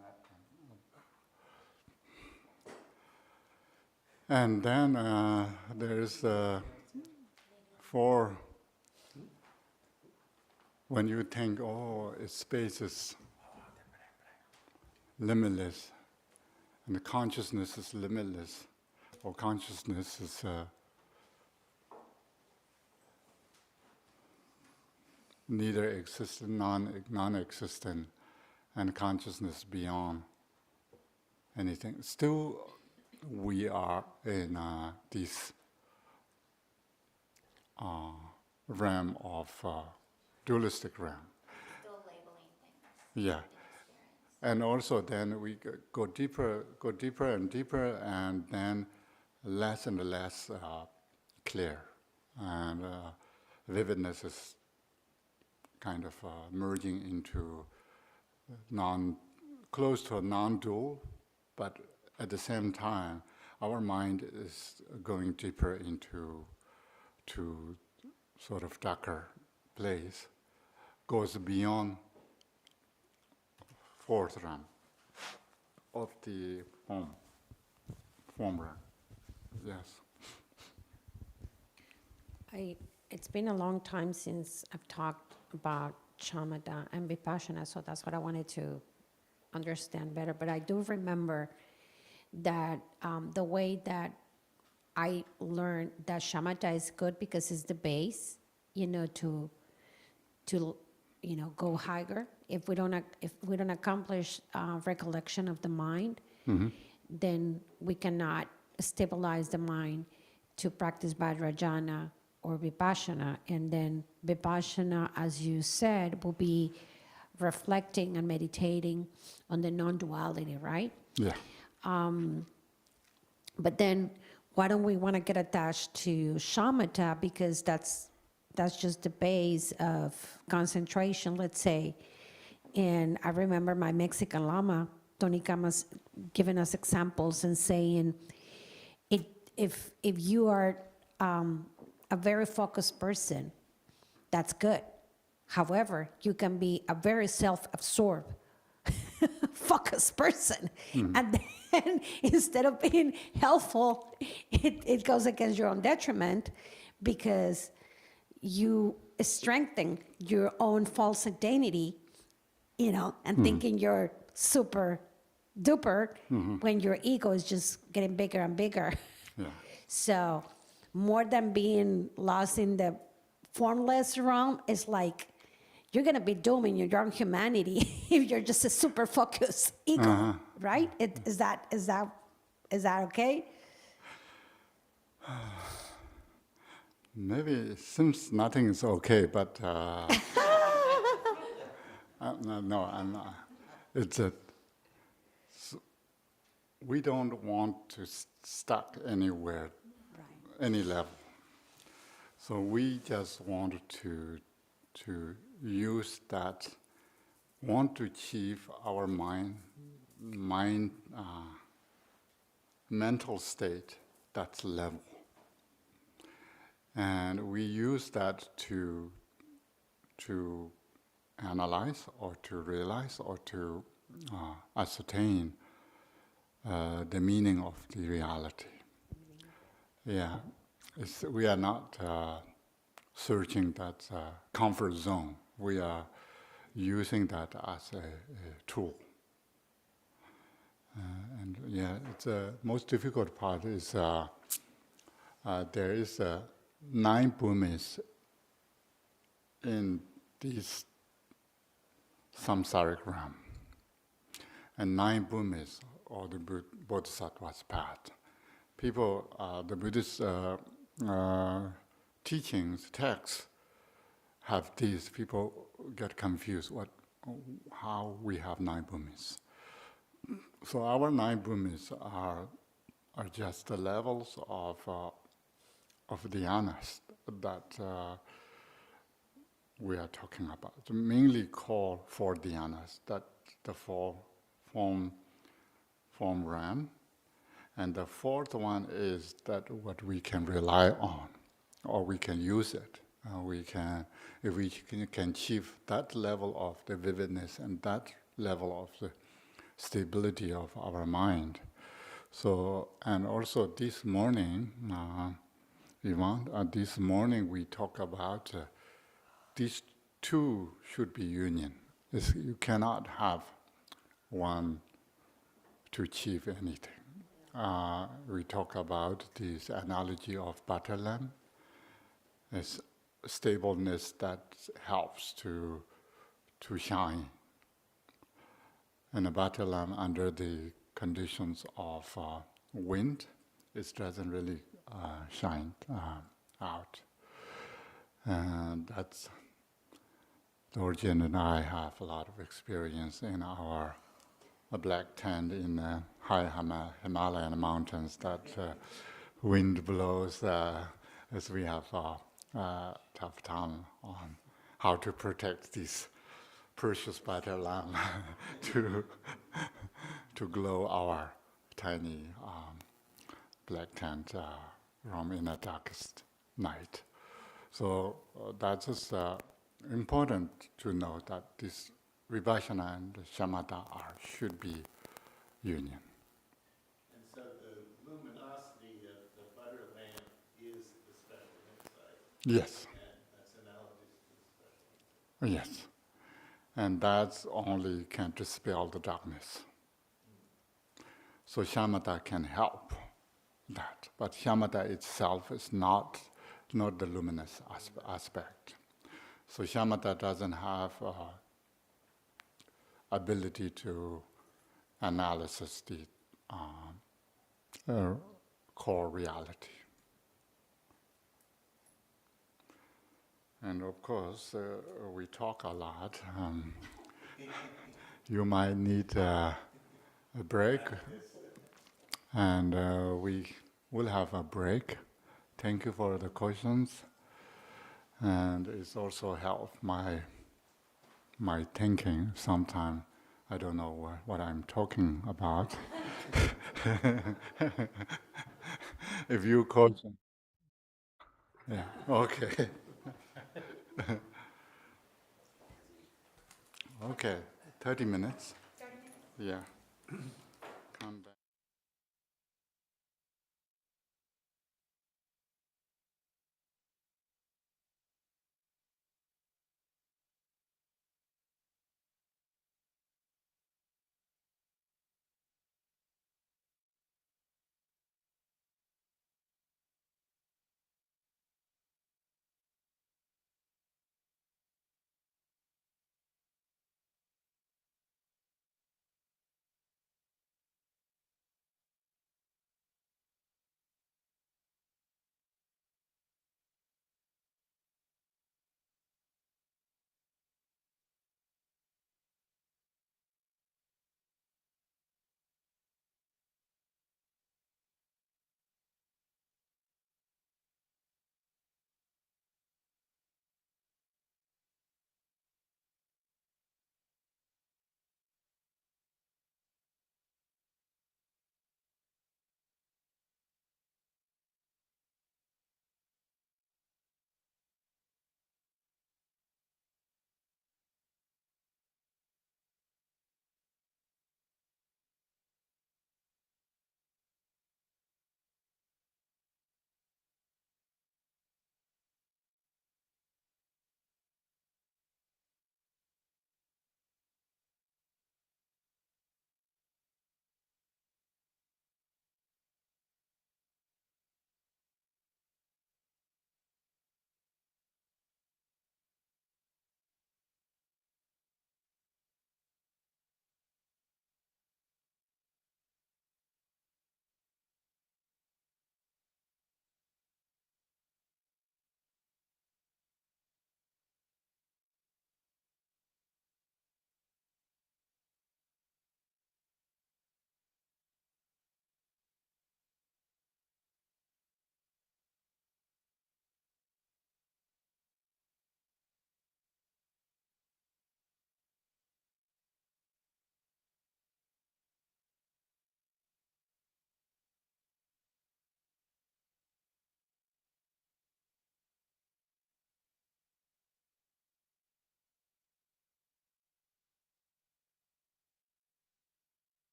napkin. And then there's 4. When you think, oh, space is limitless, and the consciousness is limitless, or consciousness is neither existent, non-existent, and consciousness beyond anything. Still, we are in this realm of dualistic realm. Still labeling things. Yeah, and also then we go deeper and deeper, and then less and less clear, and vividness is kind of merging into close to a non-dual, but at the same time, our mind is going deeper into sort of darker place, goes beyond 4th realm of the form realm. Yes. It's been a long time since I've talked about shamatha and vipassana, so that's what I wanted to understand better. But I do remember that the way that I learned that shamatha is good because it's the base, to go higher. If we don't accomplish recollection of the mind, then we cannot stabilize the mind to practice Vajrayana or Vipassana. And then Vipassana, as you said, will be reflecting and meditating on the non-duality, right? Yeah. But then why don't we want to get attached to shamatha, because that's just the base of concentration, let's say. And I remember my Mexican Lama, Tony Camas, giving us examples and saying, if you are a very focused person, that's good. However, you can be a very self-absorbed, focused person. And then instead of being helpful, it goes against your own detriment, because you strengthen your own false identity, and thinking you're super duper when your ego is just getting bigger and bigger. Yeah. So more than being lost in the formless realm, it's like you're going to be dooming your own humanity if you're just a super focused ego, right? Is that okay? Maybe it seems nothing is okay, but no, I'm not. It's we don't want to stuck anywhere, any level. So we just want to use that, want to achieve our mental state, that's level. And we use that to analyze or to realize or to ascertain the meaning of the reality. Yeah, we are not searching that comfort zone. We are using that as a tool. And yeah, the most difficult part is there is 9 bhumis in this samsaric realm, and 9 bhumis, or the bodhisattva's path. People, the Buddhist teachings, texts, have these. People get confused how we have 9 bhumis. So our 9 bhumis are just the levels of dhyanas that we are talking about. Mainly called 4 dhyanas, that the 4 form realm. And the 4th one is that what we can rely on, or we can use it. If we can achieve that level of the vividness and that level of the stability of our mind. So, and also this morning, this morning we talk about these 2 should be union. You cannot have one to achieve anything. We talk about this analogy of butter lamp. It's stableness that helps to shine. And a butter lamp under the conditions of wind, it doesn't really shine out. And that's, Dorjin and I have a lot of experience in our black tent in the high Himalayan mountains that wind blows as we have a tough time on how to protect this precious butter lamp to glow our tiny black tent room in the darkest night. So that's just important to know that this Vipassana and Shamatha should be union. And so the luminosity of the butter lamp is the special insight. Yes. And that's analogous to the special insight. Yes. And that's only can dispel the darkness. So shamatha can help that. But shamatha itself is not the luminous aspect. So shamatha doesn't have ability to analysis the core reality. And of course, we talk a lot. You might need a break, and we will have a break. Thank you for the questions, and it's also helped my thinking. Sometimes I don't know what I'm talking about. If you question, yeah, okay. Okay, 30 minutes. 30 minutes? Yeah. Come back.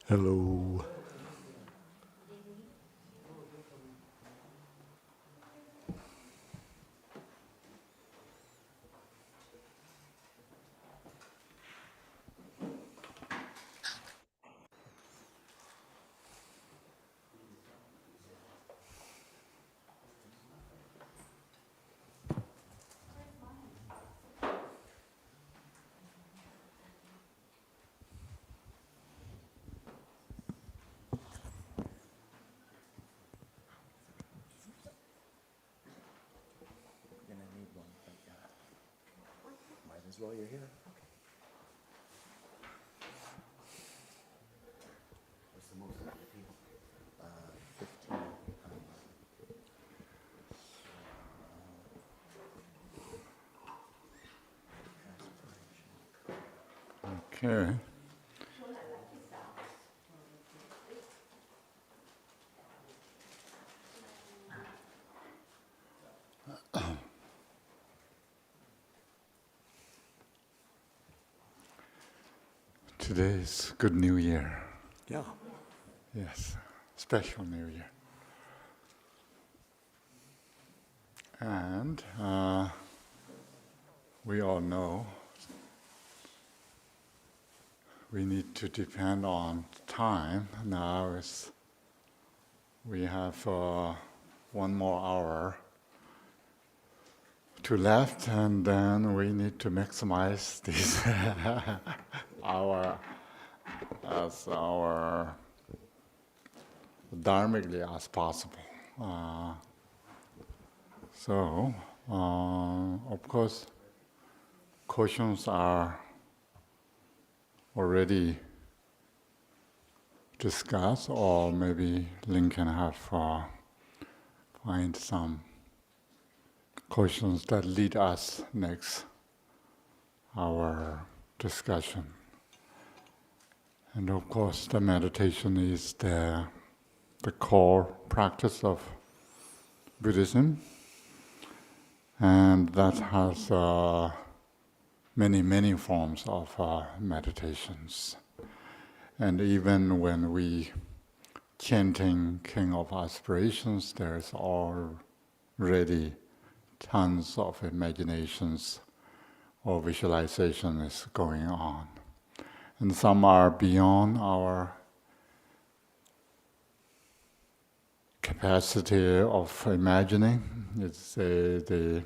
Hello. You're gonna need one, but might as well, you're here. What's the most amount of people? 15. Okay. Today is Good New Year. Yeah. Yes, special New Year. And we all know we need to depend on time. Now we have 1 more hour to left, and then we need to maximize this hour as our dharmically as possible. So, of course, questions are already discussed, or maybe Lynn can have find some questions that lead us next our discussion. And of course, the meditation is the core practice of Buddhism, and that has many forms of meditations. And even when we chanting King of Aspirations, there's already tons of imaginations or visualization is going on. And some are beyond our capacity of imagining. It's the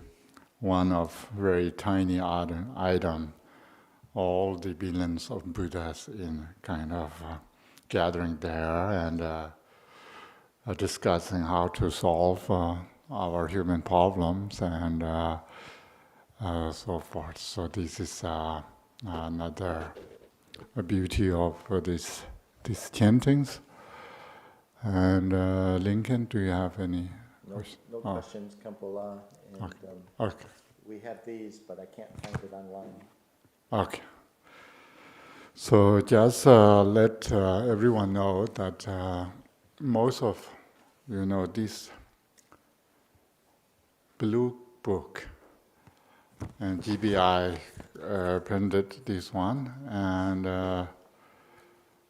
one of very tiny item, all the billions of Buddhas in kind of gathering there and discussing how to solve our human problems and so forth. So this is another beauty of these chantings. And Lincoln, do you have any questions? No questions, Khenpo. And Okay. we have these, but I can't find it online. Okay. So just let everyone know that most of, this blue book, and GBI printed this one, and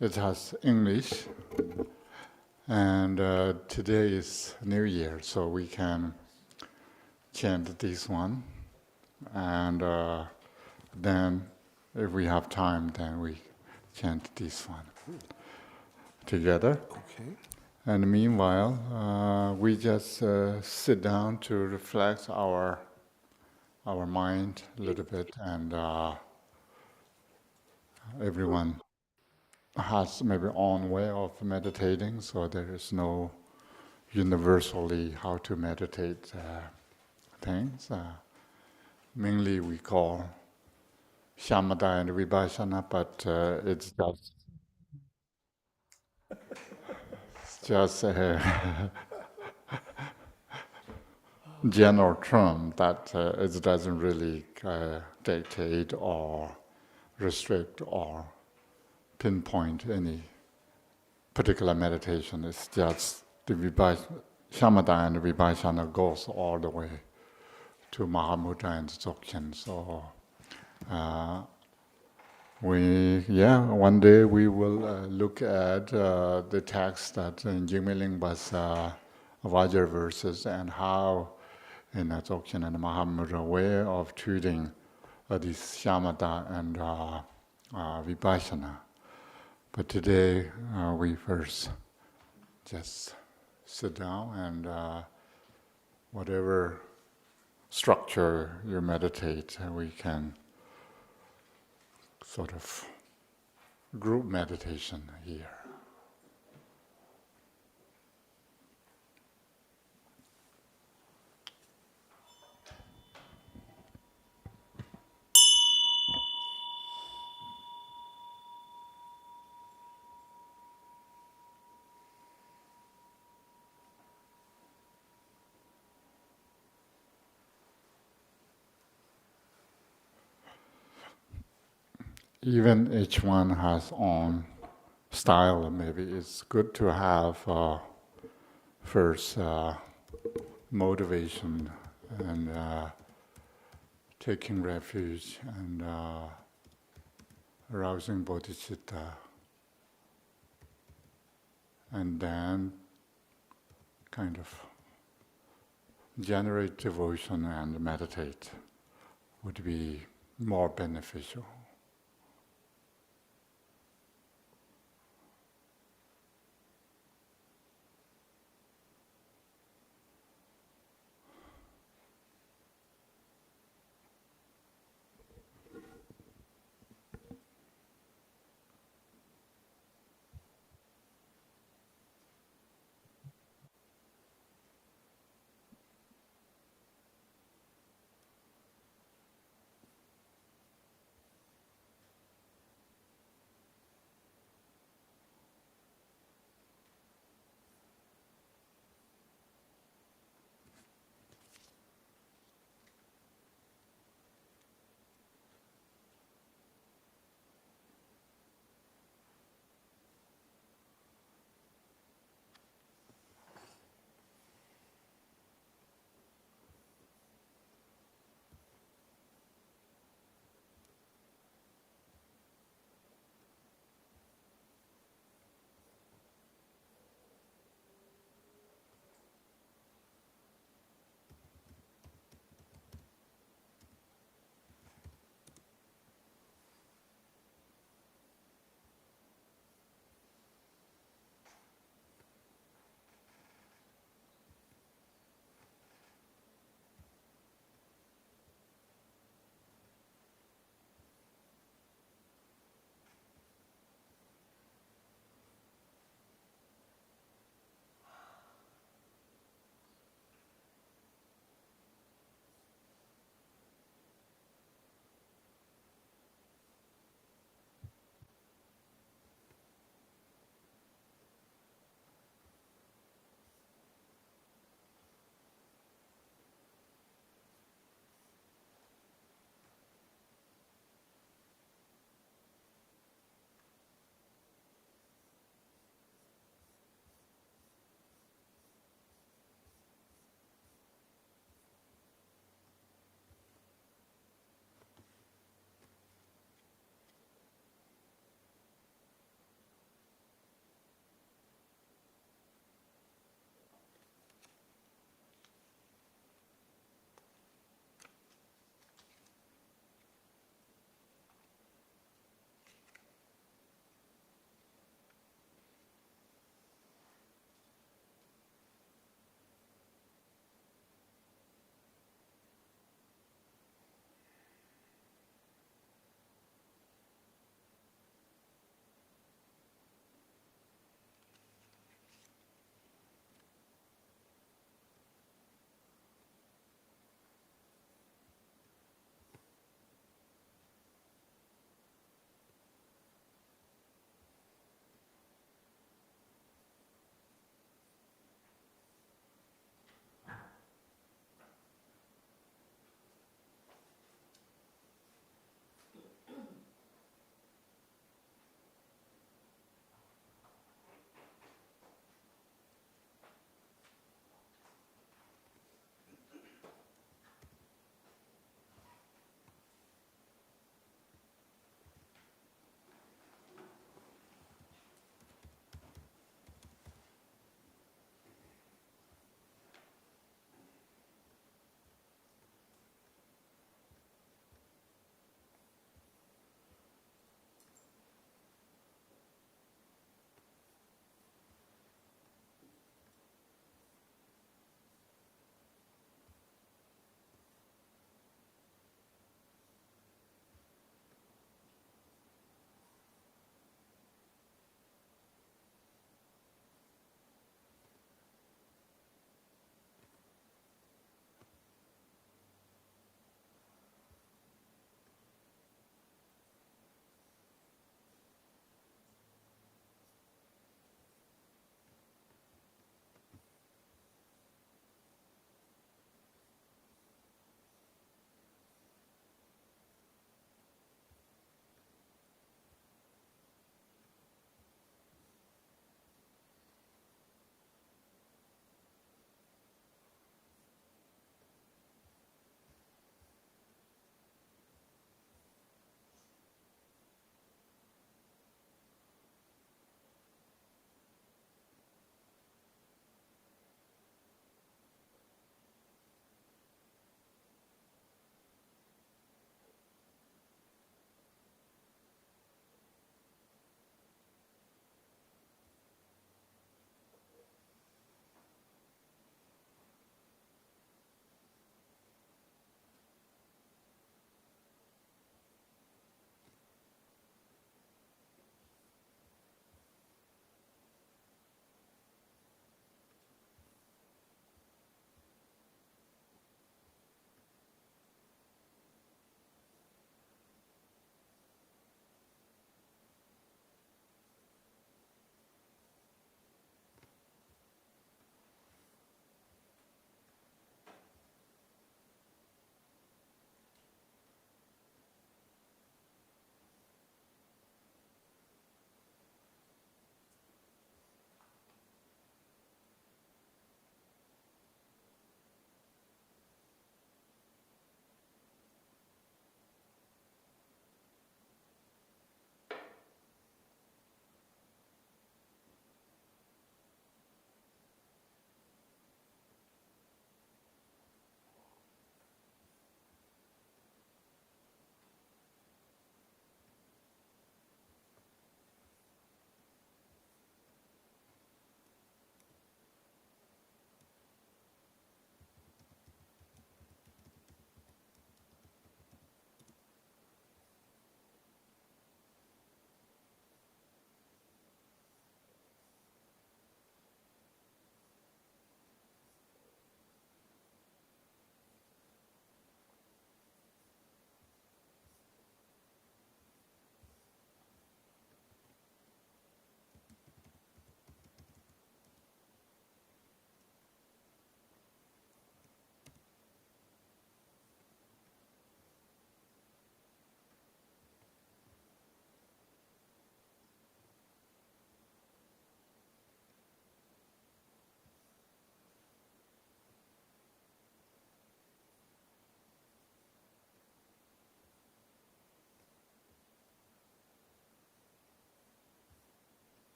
it has English. And today is New Year, so we can chant this one. And then, if we have time, then we chant this one together. Okay. And meanwhile, we just sit down to reflect our mind a little bit, and everyone has maybe own way of meditating, so there is no universally how to meditate things. Mainly we call Shamatha and Vipassana, but it's just a general term that it doesn't really dictate or restrict or pinpoint any particular meditation. It's just the Shamatha and Vipassana goes all the way to Mahamudra and Dzogchen. So one day we will look at the text that in Jingmeling was Vajra verses and how in Dzogchen and Mahamudra are aware of treating this shamatha and vipassana. But today we first just sit down and whatever structure you meditate, we can sort of group meditation here. Even each one has own style. Maybe it's good to have first motivation and taking refuge and arousing bodhicitta, and then kind of generate devotion and meditate would be more beneficial.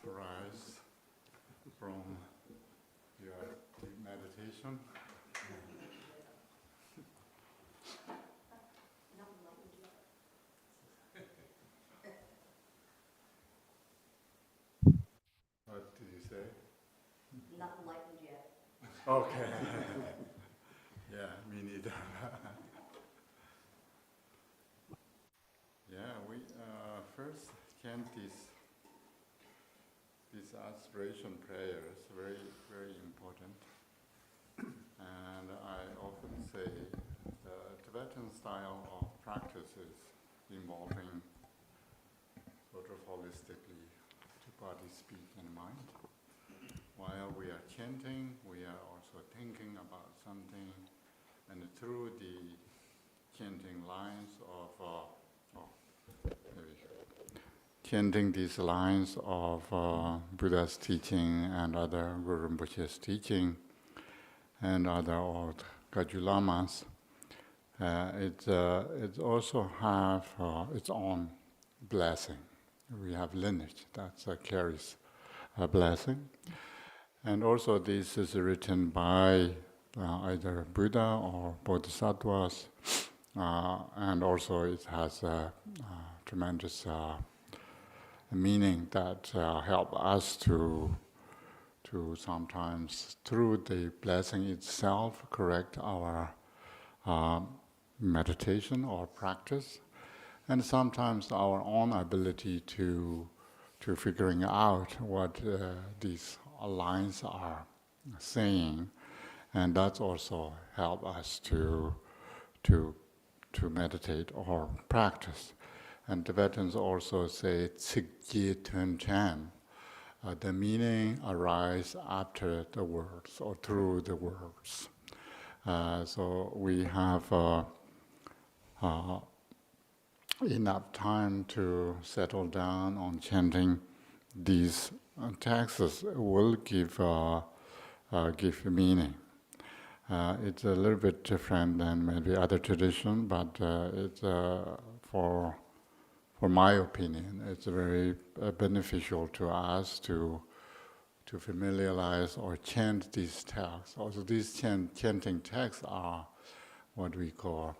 arise from your deep meditation. What did you say? Not enlightened yet. Okay. Yeah, me neither. Yeah, we first chant these aspiration prayers, very, very important. And I often say the Tibetan style of practices involving sort of holistically to body, speech, and mind. While we are chanting, we are also thinking about something, and through the chanting lines chanting these lines of Buddha's teaching and other Guru Rinpoche's teaching and other old Gaju Lamas, it also have its own blessing. We have lineage that carries a blessing. And also this is written by either Buddha or Bodhisattvas, and also it has a tremendous meaning that help us to sometimes, through the blessing itself, correct our meditation or practice, and sometimes our own ability to figuring out what these lines are saying, and that's also help us to meditate or practice. And Tibetans also say "Tsikje Tön Chan." The meaning arises after the words or through the words. So we have enough time to settle down on chanting these texts will give meaning. It's a little bit different than maybe other tradition, but it's for my opinion, it's very beneficial to us to familiarize or chant these texts. Also, these chanting texts are what we call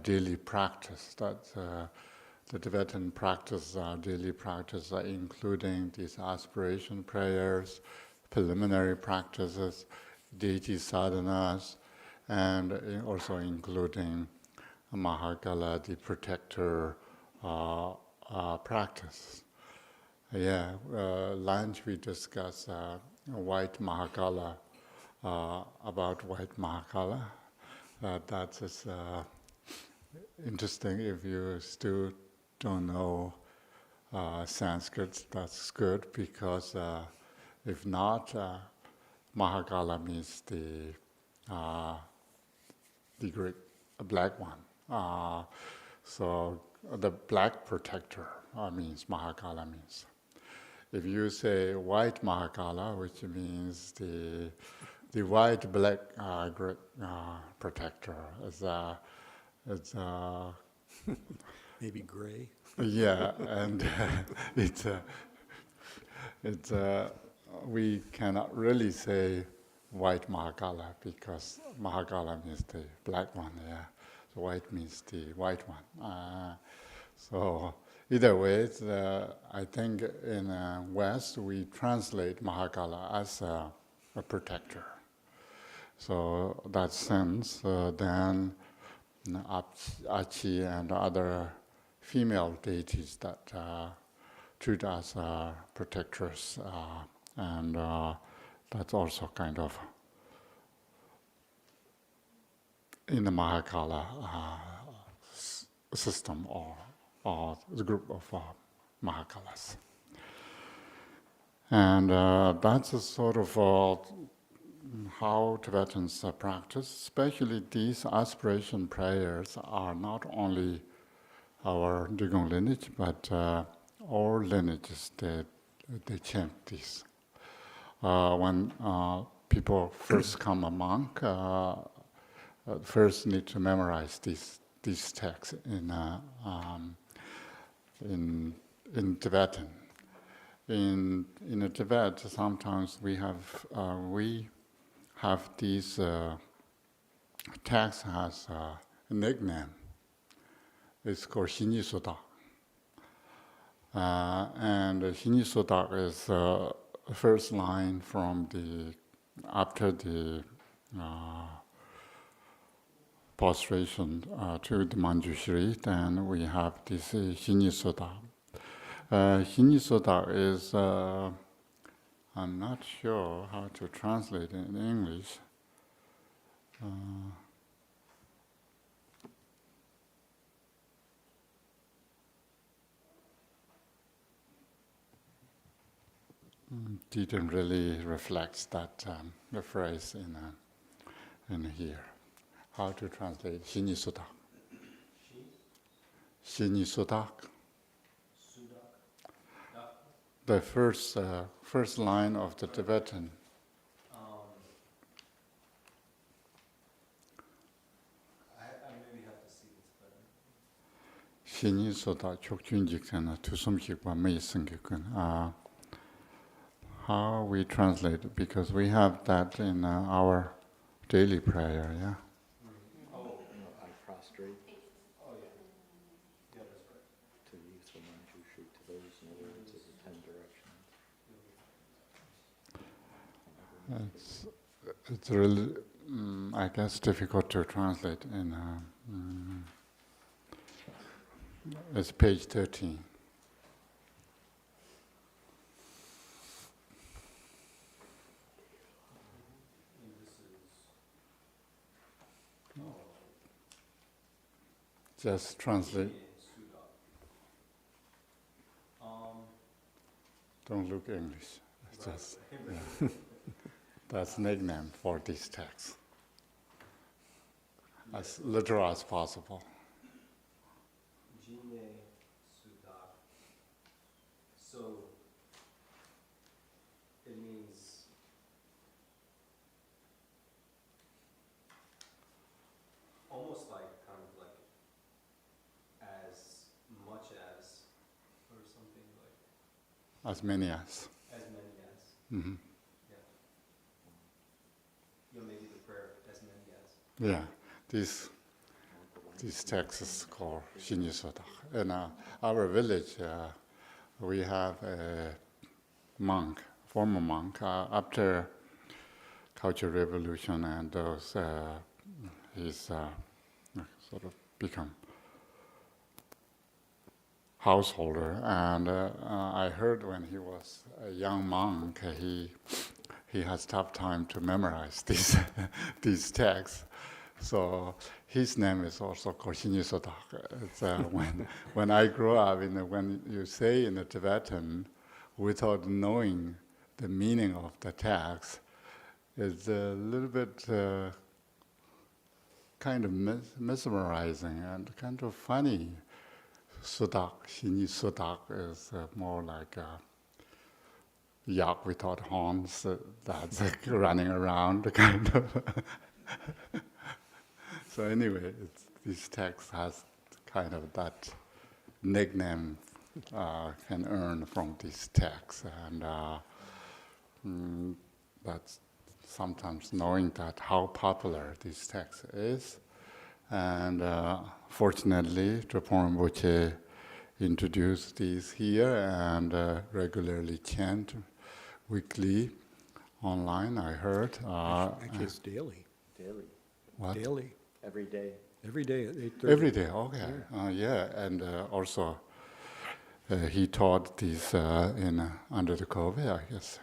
daily practice. That's the Tibetan practice, daily practice, including these aspiration prayers, preliminary practices, deity sadhanas, and also including Mahakala, the protector practice. Yeah, lunch we discussed white Mahakala, about white Mahakala. That is interesting. If you still don't know Sanskrit, that's good, because if not, Mahakala means the Greek black one. So the black protector means Mahakala means. If you say white Mahakala, which means the white black great protector, it's Maybe gray. yeah, and it's we cannot really say white Mahakala because Mahakala means the black one. Yeah, so white means the white one. So either way, it's, I think in West we translate Mahakala as a protector. So that sense, then Achi and other female deities that treat us protectors, and that's also kind of in the Mahakala system or the group of Mahakalas. And that's a sort of how Tibetans practice, especially these aspiration prayers are not only our Dugong lineage, but all lineages they chant this. When people first come a monk, first need to memorize these texts in Tibetan, in the Tibet, sometimes we have these texts has a nickname. It's called Xinyi Suda. And Xinyi Suda is the first line from after the prostration to the Manjushri. Then we have this Xinyi Suda. Xinyi Suda is, I'm not sure how to translate it in English. Didn't really reflect that the phrase in here. How to translate Xinyi Suda? Xinyi Suda. The first line of the Tibetan. I maybe have to see this better. Xinyi Suda Chokchunjikana Tusumshikwa Meisengikun. How we translate it, because we have that in our daily prayer, yeah? I prostrate Oh, yeah. Yeah, that's right. to the youthful Manjushri, to those in the words of the 10 directions. It's really, I guess, difficult to translate in. It's page 13. Just translate. Don't look English. It's just that's nickname for this text. As literal as possible. Jine Sudak. So it means almost like kind of like as much as or something like As many as. as many as. Mm-hmm. Yeah. Yeah, maybe the prayer as many as. Yeah, these texts is called Xinyi Suda. In our village, we have a monk, former monk, after Cultural Revolution and those, he's sort of become householder. And I heard when he was a young monk, he has tough time to memorize these texts. So his name is also called Xinyi Suda. It's when I grew up, when you say in the Tibetan, without knowing the meaning of the text, it's a little bit kind of mesmerizing and kind of funny. Sudak, Xinyi Sudak is more like a yak without horns that's running around, kind of. So anyway, this text has kind of that nickname can earn from this text, and that's sometimes knowing that how popular this text is. And fortunately, Trapon Rinpoche introduced these here and regularly chant weekly online, I heard. Actually, it's daily. Daily, What? Daily. every day. Every day at 8:30. Every day, okay. Yeah, and also he taught these under the COVID, I guess.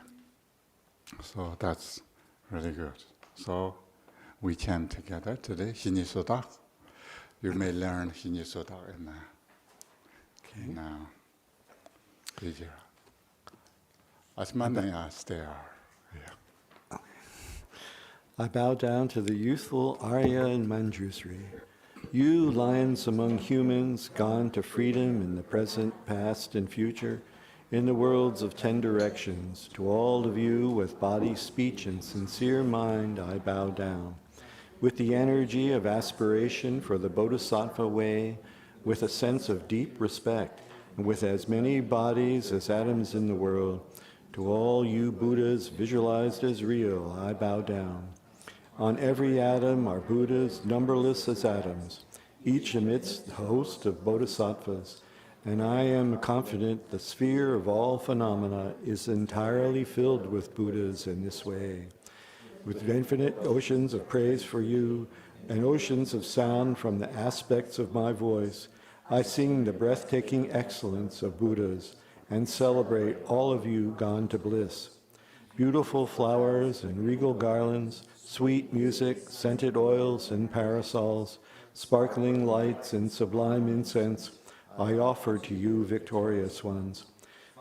So that's really good. So we chant together today, Xinyi Suda. You may learn Xinyi Suda in Asia. As many as there are. Yeah. I bow down to the youthful Arya and Manjusri. You, lions among humans, gone to freedom in the present, past, and future, in the worlds of 10 directions, to all of you with body, speech, and sincere mind, I bow down. With the energy of aspiration for the Bodhisattva way, with a sense of deep respect, and with as many bodies as atoms in the world, to all you Buddhas visualized as real, I bow down. On every atom are Buddhas, numberless as atoms, each amidst the host of bodhisattvas, and I am confident the sphere of all phenomena is entirely filled with Buddhas in this way. With infinite oceans of praise for you and oceans of sound from the aspects of my voice, I sing the breathtaking excellence of Buddhas and celebrate all of you gone to bliss. Beautiful flowers and regal garlands, sweet music, scented oils and parasols, sparkling lights and sublime incense, I offer to you, victorious ones.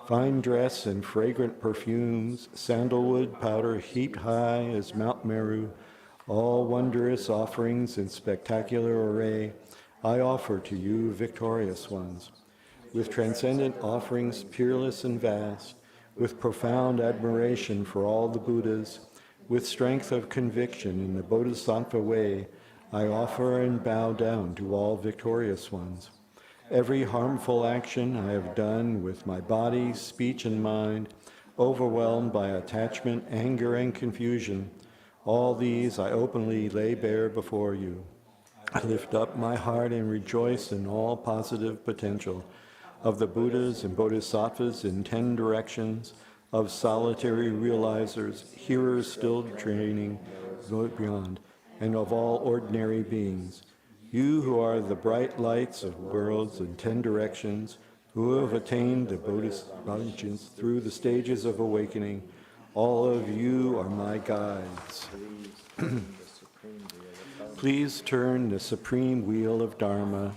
Fine dress and fragrant perfumes, sandalwood powder heaped high as Mount Meru, all wondrous offerings in spectacular array, I offer to you, victorious ones. With transcendent offerings peerless and vast, with profound admiration for all the Buddhas, with strength of conviction in the Bodhisattva way, I offer and bow down to all victorious ones. Every harmful action I have done with my body, speech, and mind, overwhelmed by attachment, anger, and confusion, all these I openly lay bare before you. I lift up my heart and rejoice in all positive potential of the Buddhas and Bodhisattvas in 10 directions, of solitary realizers, hearers still training beyond, and of all ordinary beings. You who are the bright lights of worlds in 10 directions, who have attained the Bodhisattva through the stages of awakening, all of you are my guides. Please turn the supreme wheel of Dharma.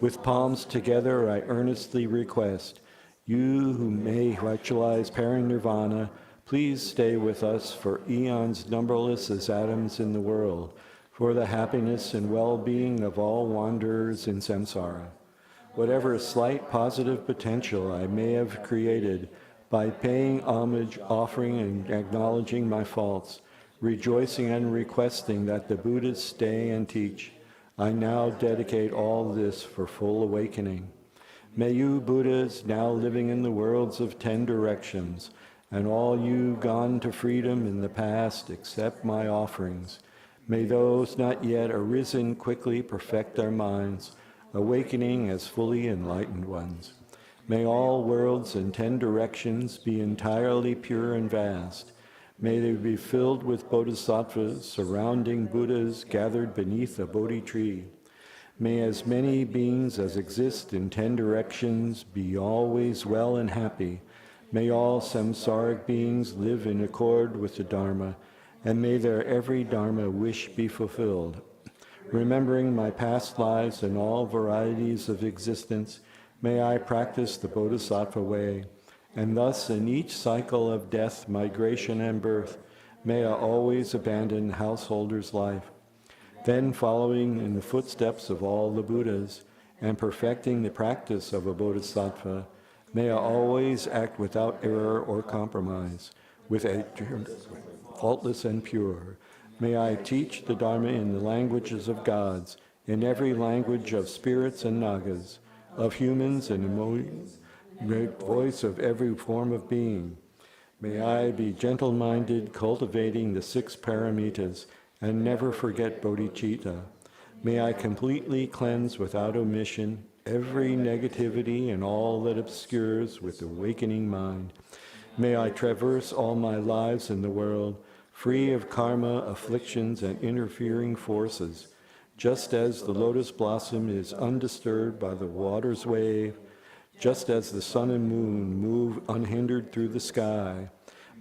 With palms together, I earnestly request, you who may actualize parinirvana, please stay with us for eons numberless as atoms in the world, for the happiness and well-being of all wanderers in samsara. Whatever slight positive potential I may have created by paying homage, offering, and acknowledging my faults, rejoicing and requesting that the Buddhas stay and teach, I now dedicate all this for full awakening. May you Buddhas now living in the worlds of 10 directions, and all you gone to freedom in the past accept my offerings. May those not yet arisen quickly perfect their minds, awakening as fully enlightened ones. May all worlds in 10 directions be entirely pure and vast. May they be filled with bodhisattvas surrounding Buddhas gathered beneath a Bodhi tree. May as many beings as exist in 10 directions be always well and happy. May all samsaric beings live in accord with the Dharma, and may their every Dharma wish be fulfilled. Remembering my past lives and all varieties of existence, may I practice the Bodhisattva way, and thus in each cycle of death, migration, and birth, may I always abandon householder's life. Then, following in the footsteps of all the Buddhas and perfecting the practice of a Bodhisattva, may I always act without error or compromise, with a faultless and pure. May I teach the Dharma in the languages of gods, in every language of spirits and nagas, of humans and great voice of every form of being. May I be gentle-minded, cultivating the 6 paramitas, and never forget bodhicitta. May I completely cleanse without omission every negativity and all that obscures with awakening mind. May I traverse all my lives in the world, free of karma, afflictions, and interfering forces, just as the lotus blossom is undisturbed by the water's wave, just as the sun and moon move unhindered through the sky.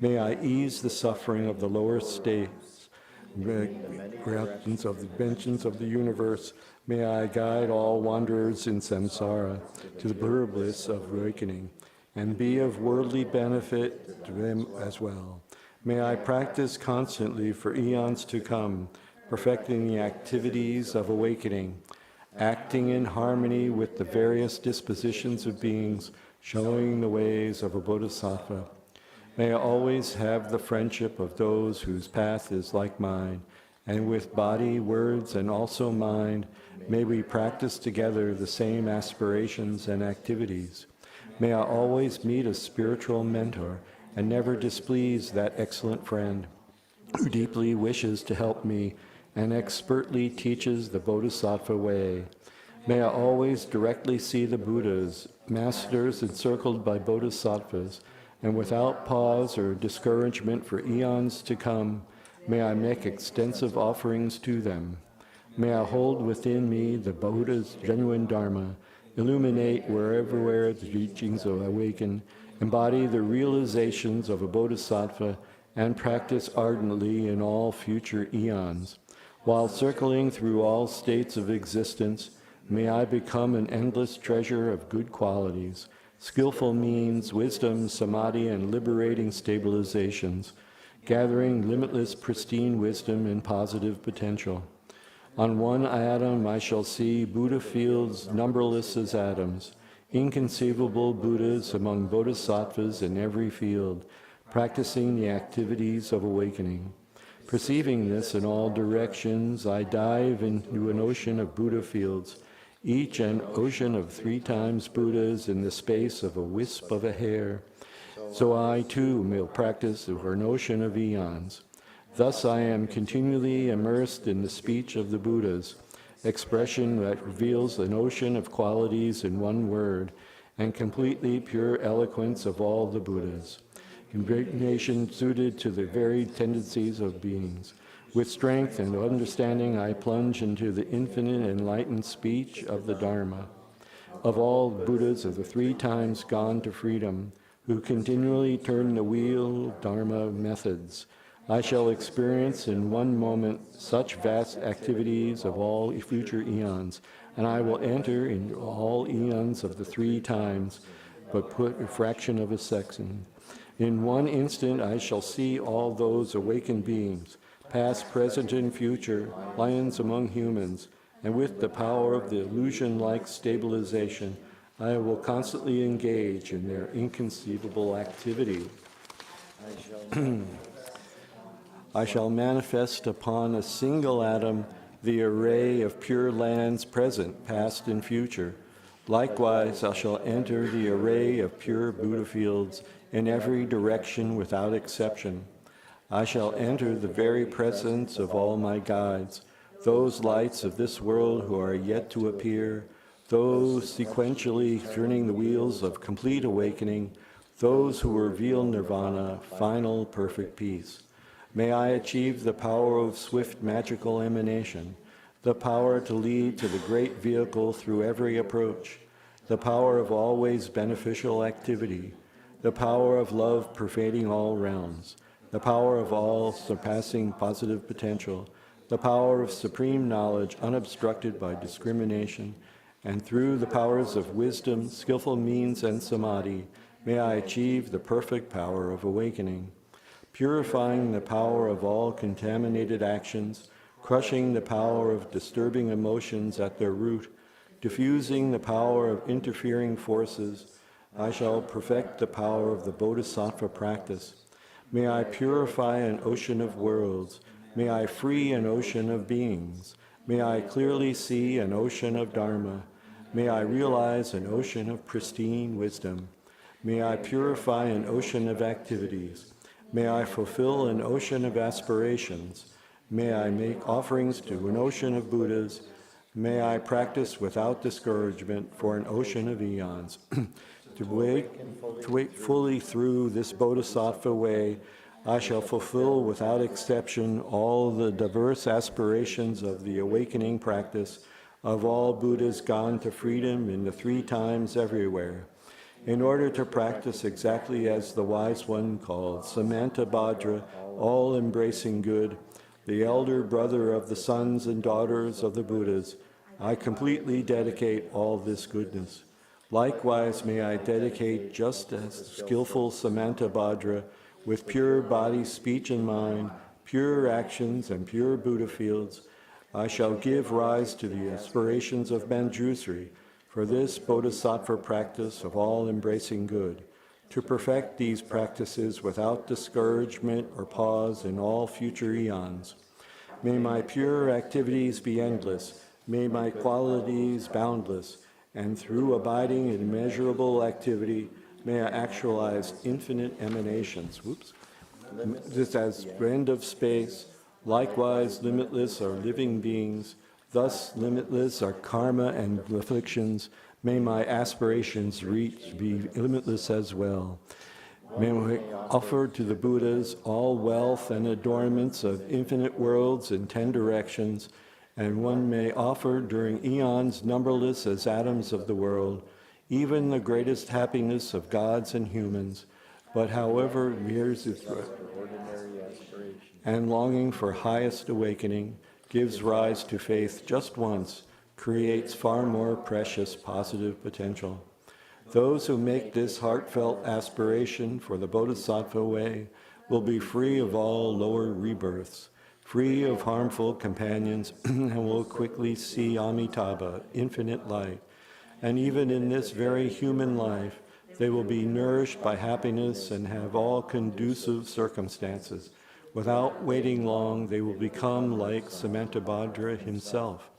May I ease the suffering of the lower states, of the dimensions of the universe. May I guide all wanderers in samsara to the pure bliss of awakening, and be of worldly benefit to them as well. May I practice constantly for eons to come, perfecting the activities of awakening, acting in harmony with the various dispositions of beings, showing the ways of a bodhisattva. May I always have the friendship of those whose path is like mine, and with body, words, and also mind, may we practice together the same aspirations and activities. May I always meet a spiritual mentor and never displease that excellent friend who deeply wishes to help me and expertly teaches the Bodhisattva way. May I always directly see the Buddhas, masters encircled by Bodhisattvas, and without pause or discouragement for eons to come, may I make extensive offerings to them. May I hold within me the Buddha's genuine Dharma, illuminate wherever the teachings of awaken, embody the realizations of a Bodhisattva, and practice ardently in all future eons. While circling through all states of existence, may I become an endless treasure of good qualities, skillful means, wisdom, samadhi, and liberating stabilizations, gathering limitless pristine wisdom and positive potential. On one atom I shall see Buddha fields numberless as atoms, inconceivable Buddhas among bodhisattvas in every field, practicing the activities of awakening. Perceiving this in all directions, I dive into an ocean of Buddha fields, each an ocean of 3 times Buddhas in the space of a wisp of a hair. So I too may practice over an ocean of eons. Thus I am continually immersed in the speech of the Buddhas, expression that reveals an ocean of qualities in one word, and completely pure eloquence of all the Buddhas. Impregnation suited to the varied tendencies of beings. With strength and understanding I plunge into the infinite enlightened speech of the Dharma. Of all Buddhas of the 3 times gone to freedom, who continually turn the wheel Dharma methods, I shall experience in one moment such vast activities of all future eons, and I will enter into all eons of the 3 times, but put a fraction of a second. In one instant I shall see all those awakened beings, past, present, and future, lions among humans, and with the power of the illusion-like stabilization, I will constantly engage in their inconceivable activity. I shall manifest upon a single atom the array of pure lands present, past, and future. Likewise, I shall enter the array of pure Buddha fields in every direction without exception. I shall enter the very presence of all my guides, those lights of this world who are yet to appear, those sequentially turning the wheels of complete awakening, those who reveal nirvana, final perfect peace. May I achieve the power of swift magical emanation, the power to lead to the great vehicle through every approach, the power of always beneficial activity, the power of love pervading all realms, the power of all surpassing positive potential, the power of supreme knowledge unobstructed by discrimination, and through the powers of wisdom, skillful means, and samadhi, may I achieve the perfect power of awakening. Purifying the power of all contaminated actions, crushing the power of disturbing emotions at their root, diffusing the power of interfering forces, I shall perfect the power of the Bodhisattva practice. May I purify an ocean of worlds. May I free an ocean of beings. May I clearly see an ocean of Dharma. May I realize an ocean of pristine wisdom. May I purify an ocean of activities. May I fulfill an ocean of aspirations. May I make offerings to an ocean of Buddhas. May I practice without discouragement for an ocean of eons. To wait fully through this Bodhisattva way, I shall fulfill without exception all the diverse aspirations of the awakening practice of all Buddhas gone to freedom in the 3 times everywhere. In order to practice exactly as the wise one called Shamatha, all-embracing good, the elder brother of the sons and daughters of the Buddhas, I completely dedicate all this goodness. Likewise, may I dedicate just as skillful Shamatha with pure body, speech, and mind, pure actions, and pure Buddha fields. I shall give rise to the aspirations of Manjusri, for this Bodhisattva practice of all-embracing good, to perfect these practices without discouragement or pause in all future eons. May my pure activities be endless, may my qualities boundless, and through abiding in immeasurable activity, may I actualize infinite emanations. Whoops. This as end of space, likewise limitless are living beings, thus limitless are karma and afflictions. May my aspirations reach be limitless as well. May we offer to the Buddhas all wealth and adornments of infinite worlds in 10 directions, and one may offer during eons numberless as atoms of the world, even the greatest happiness of gods and humans, but however years its and longing for highest awakening gives rise to faith just once, creates far more precious positive potential. Those who make this heartfelt aspiration for the Bodhisattva way will be free of all lower rebirths, free of harmful companions, and will quickly see Amitabha, infinite light. And even in this very human life, they will be nourished by happiness and have all conducive circumstances. Without waiting long, they will become like Samantabhadra himself.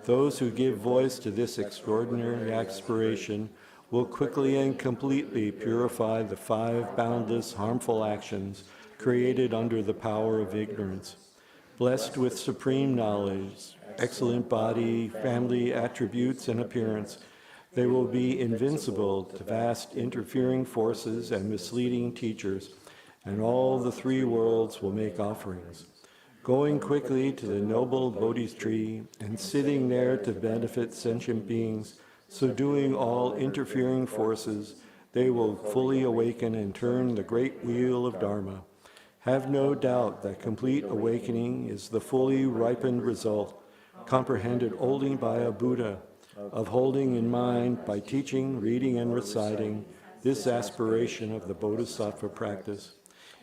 Those who give voice to this extraordinary aspiration will quickly and completely purify the 5 boundless harmful actions created under the power of ignorance. Blessed with supreme knowledge, excellent body, family attributes, and appearance, they will be invincible to vast interfering forces and misleading teachers, and all the 3 worlds will make offerings. Going quickly to the noble Bodhi tree and sitting there to benefit sentient beings, subduing all interfering forces, they will fully awaken and turn the great wheel of Dharma. Have no doubt that complete awakening is the fully ripened result, comprehended only by a Buddha, of holding in mind by teaching, reading, and reciting this aspiration of the Bodhisattva practice.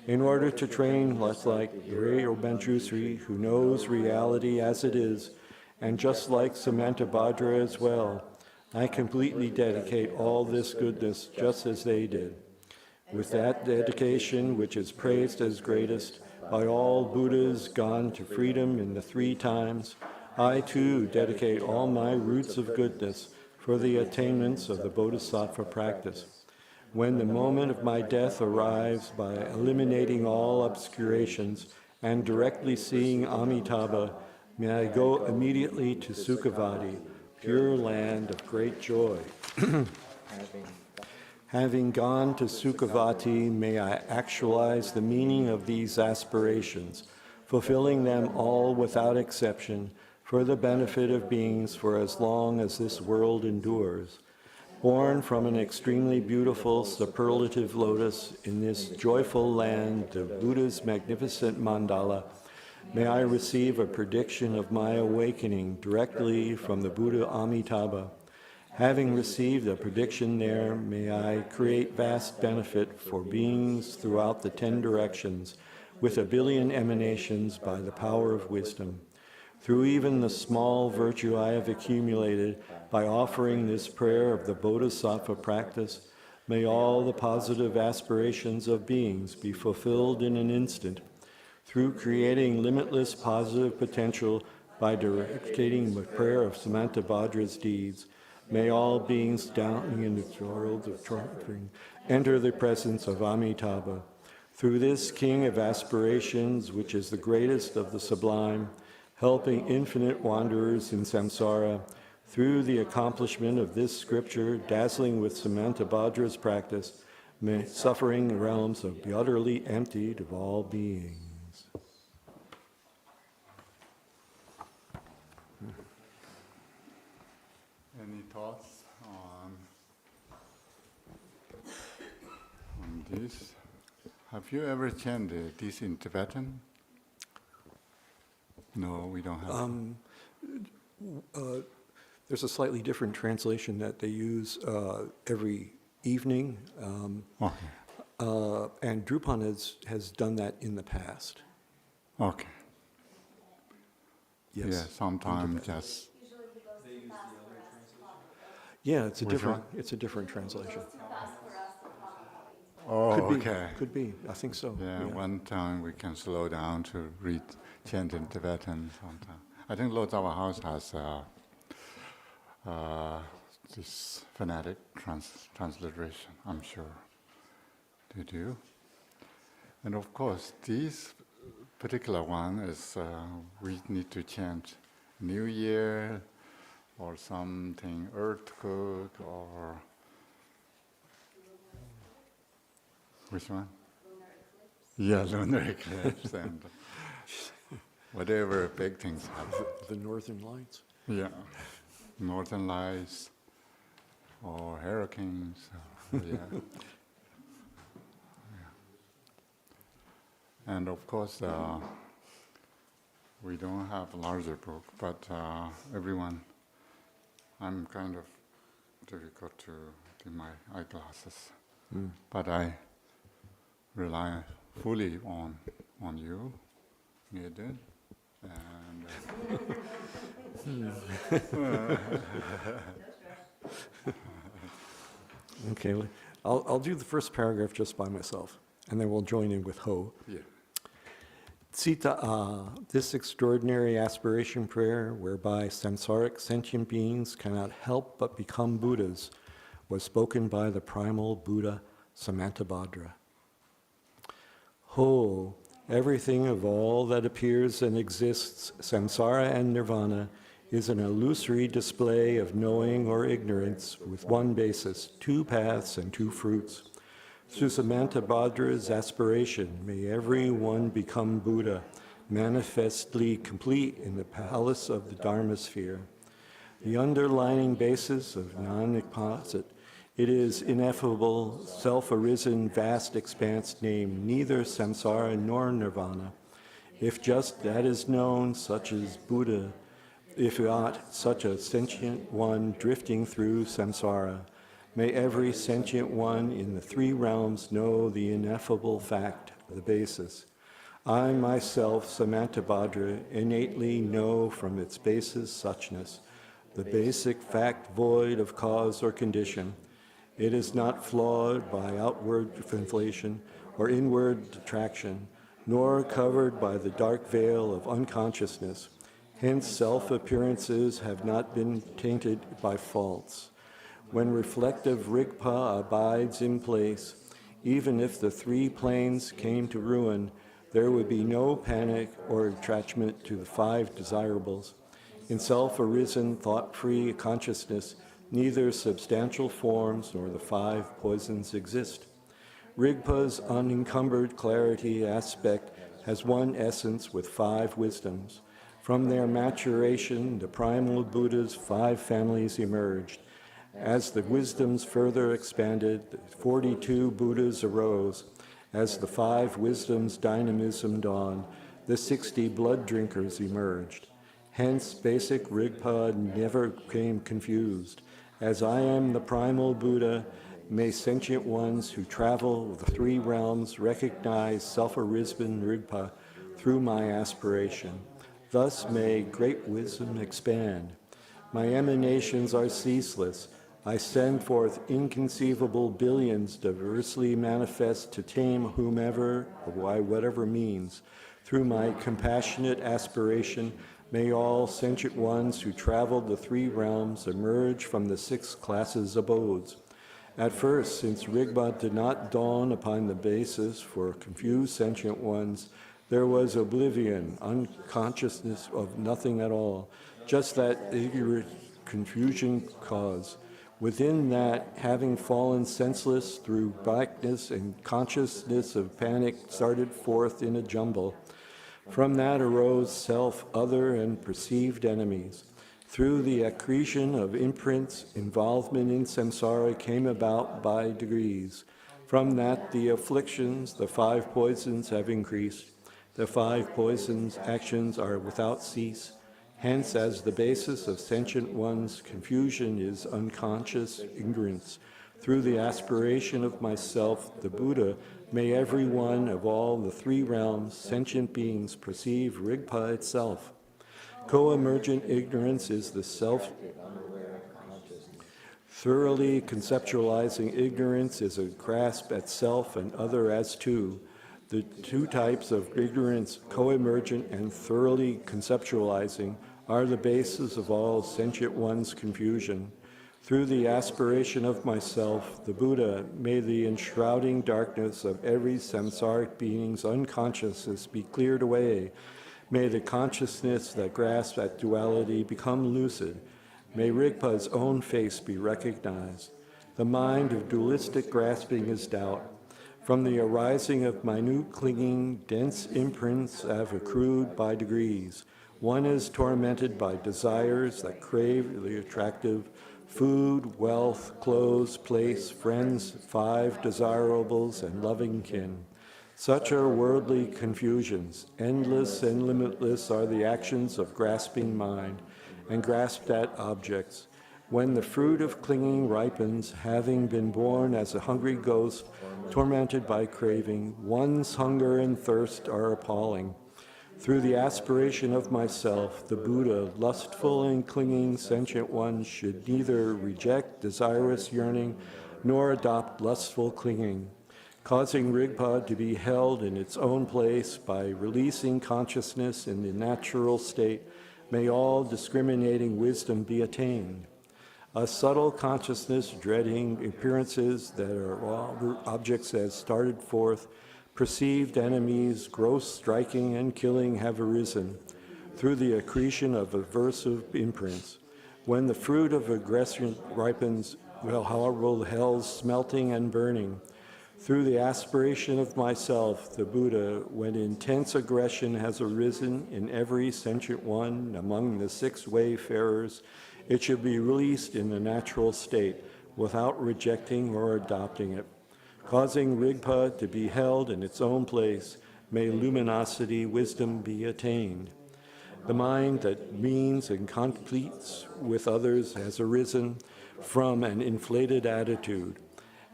In order to train less like Ray or Manjushri, who knows reality as it is, and just like Samantabhadra as well, I completely dedicate all this goodness just as they did. With that dedication, which is praised as greatest by all Buddhas gone to freedom in the 3 times, I too dedicate all my roots of goodness for the attainments of the Bodhisattva practice. When the moment of my death arrives, by eliminating all obscurations and directly seeing Amitabha, may I go immediately to Sukhavati, pure land of great joy. Having gone to Sukhavati, may I actualize the meaning of these aspirations, fulfilling them all without exception for the benefit of beings for as long as this world endures. Born from an extremely beautiful superlative lotus in this joyful land of Buddha's magnificent mandala, may I receive a prediction of my awakening directly from the Buddha Amitabha. Having received a prediction there, may I create vast benefit for beings throughout the 10 directions with 1 billion emanations by the power of wisdom. Through even the small virtue I have accumulated by offering this prayer of the Bodhisattva practice, may all the positive aspirations of beings be fulfilled in an instant. Through creating limitless positive potential by directing the prayer of Samantabhadra's deeds, may all beings down in the world of triumphing enter the presence of Amitabha. Through this king of aspirations, which is the greatest of the sublime, helping infinite wanderers in samsara, through the accomplishment of this scripture, dazzling with Samantabhadra's practice, may suffering realms be utterly emptied of all beings. Any thoughts on this? Have you ever chanted this in Tibetan? No, we don't have. There's a slightly different translation that they use every evening, Okay. and Drupan has done that in the past. Okay. Yes. Yeah, sometimes just. Yeah, it's a Which different. one? It's a different translation. Oh, Could be. okay. Could be. I think so. Yeah, one time we can slow down to read chant in Tibetan sometime. I think Lord Our House has this phonetic transliteration, I'm sure. Did you? And of course, this particular one is we need to chant New Year or something, earthquake or which one? Yeah, lunar eclipse and whatever big things happen. The Northern Lights. Yeah, Northern Lights or hurricanes. Yeah. And of course, we don't have a larger book, but everyone, I'm kind of difficult to get my eyeglasses. But I rely fully on you, Needed, and Okay, I'll do the first paragraph just by myself, and then we'll join in with Ho. yeah. Tsita, this extraordinary aspiration prayer, whereby samsaric sentient beings cannot help but become Buddhas, was spoken by the primal Buddha Samantabhadra. Ho, everything of all that appears and exists, samsara and nirvana, is an illusory display of knowing or ignorance with one basis, two paths and two fruits. Through Samantabhadra's aspiration, may every one become Buddha, manifestly complete in the palace of the Dharma sphere. The underlying basis of non-exposit, it is ineffable, self-arisen, vast expanse named neither samsara nor nirvana. If just that is known, such as Buddha, if not such a sentient one drifting through samsara, may every sentient one in the three realms know the ineffable fact, the basis. I myself, Samantabhadra, innately know from its basis suchness, the basic fact void of cause or condition. It is not flawed by outward inflation or inward detraction, nor covered by the dark veil of unconsciousness. Hence, self-appearances have not been tainted by faults. When reflective Rigpa abides in place, even if the three planes came to ruin, there would be no panic or attachment to the five desirables. In self-arisen, thought-free consciousness, neither substantial forms nor the five poisons exist. Rigpa's unencumbered clarity aspect has one essence with five wisdoms. From their maturation, the primal Buddha's five families emerged. As the wisdoms further expanded, 42 Buddhas arose. As the five wisdoms' dynamism dawned, the 60 blood drinkers emerged. Hence, basic Rigpa never became confused. As I am the primal Buddha, may sentient ones who travel the three realms recognize self-arisen Rigpa through my aspiration. Thus may great wisdom expand. My emanations are ceaseless. I send forth inconceivable billions diversely manifest to tame whomever or by whatever means. Through my compassionate aspiration, may all sentient ones who traveled the three realms emerge from the six classes abodes. At first, since Rigpa did not dawn upon the basis for confused sentient ones, there was oblivion, unconsciousness of nothing at all, just that ignorant confusion cause. Within that, having fallen senseless through blackness and consciousness of panic started forth in a jumble. From that arose self, other, and perceived enemies. Through the accretion of imprints, involvement in samsara came about by degrees. From that, the afflictions, the five poisons have increased. The five poisons' actions are without cease. Hence, as the basis of sentient one's confusion is unconscious ignorance, through the aspiration of myself, the Buddha, may every one of all the three realms, sentient beings, perceive Rigpa itself. Co-emergent ignorance is the self. Thoroughly conceptualizing ignorance is a grasp at self and other as two. The two types of ignorance, co-emergent and thoroughly conceptualizing, are the basis of all sentient one's confusion. Through the aspiration of myself, the Buddha, may the enshrouding darkness of every samsaric being's unconsciousness be cleared away. May the consciousness that grasps at duality become lucid. May Rigpa's own face be recognized. The mind of dualistic grasping is doubt. From the arising of minute clinging, dense imprints have accrued by degrees. One is tormented by desires that crave the attractive, food, wealth, clothes, place, friends, 5 desirables, and loving kin. Such are worldly confusions. Endless and limitless are the actions of grasping mind and grasped at objects. When the fruit of clinging ripens, having been born as a hungry ghost, tormented by craving, one's hunger and thirst are appalling. Through the aspiration of myself, the Buddha, lustful and clinging sentient ones should neither reject desirous yearning nor adopt lustful clinging. Causing Rigpa to be held in its own place by releasing consciousness in the natural state, may all discriminating wisdom be attained. A subtle consciousness dreading appearances that are all objects as started forth, perceived enemies, gross striking and killing have arisen through the accretion of aversive imprints. When the fruit of aggression ripens, well, horrible hells smelting and burning. Through the aspiration of myself, the Buddha, when intense aggression has arisen in every sentient one among the 6 wayfarers, it should be released in the natural state without rejecting or adopting it. Causing Rigpa to be held in its own place, may luminosity, wisdom be attained. The mind that means and competes with others has arisen from an inflated attitude.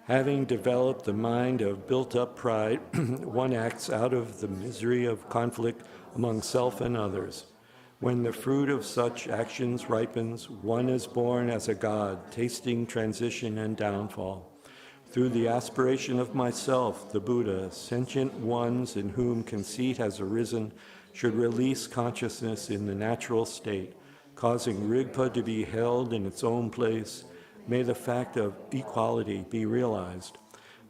Having developed the mind of built-up pride, one acts out of the misery of conflict among self and others. When the fruit of such actions ripens, one is born as a god, tasting transition and downfall. Through the aspiration of myself, the Buddha, sentient ones in whom conceit has arisen, should release consciousness in the natural state, causing Rigpa to be held in its own place. May the fact of equality be realized.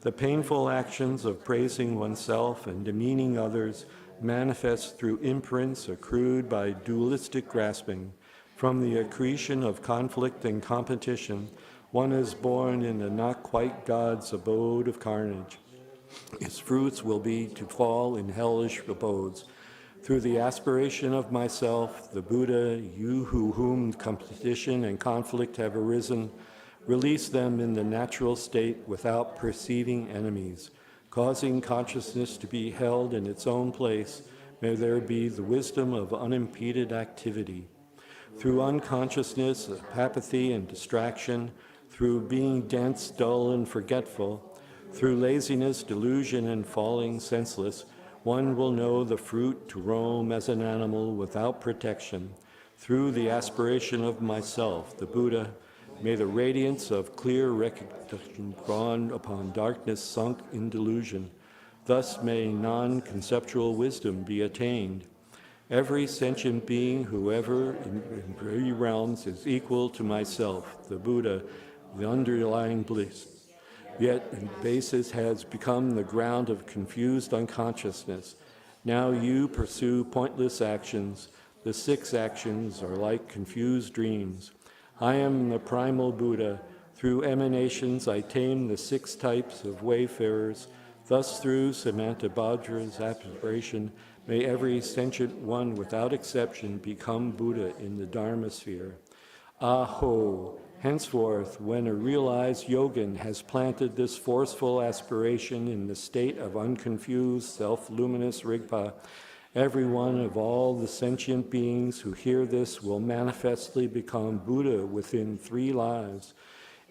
The painful actions of praising oneself and demeaning others manifest through imprints accrued by dualistic grasping. From the accretion of conflict and competition, one is born in the not quite God's abode of carnage. Its fruits will be to fall in hellish abodes. Through the aspiration of myself, the Buddha, you whom competition and conflict have arisen, release them in the natural state without perceiving enemies. Causing consciousness to be held in its own place, may there be the wisdom of unimpeded activity. Through unconsciousness, apathy, and distraction, through being dense, dull, and forgetful, through laziness, delusion, and falling senseless, one will know the fruit to roam as an animal without protection. Through the aspiration of myself, the Buddha, may the radiance of clear recognition dawn upon darkness sunk in delusion. Thus may non-conceptual wisdom be attained. Every sentient being, whoever in 3 realms, is equal to myself, the Buddha, the underlying bliss. Yet the basis has become the ground of confused unconsciousness. Now you pursue pointless actions. The 6 actions are like confused dreams. I am the primal Buddha. Through emanations I tame the 6 types of wayfarers. Thus through Samantabhadra's aspiration, may every sentient one without exception become Buddha in the Dharma sphere. Aho! Henceforth, when a realized yogin has planted this forceful aspiration in the state of unconfused, self-luminous Rigpa, every one of all the sentient beings who hear this will manifestly become Buddha within 3 lives.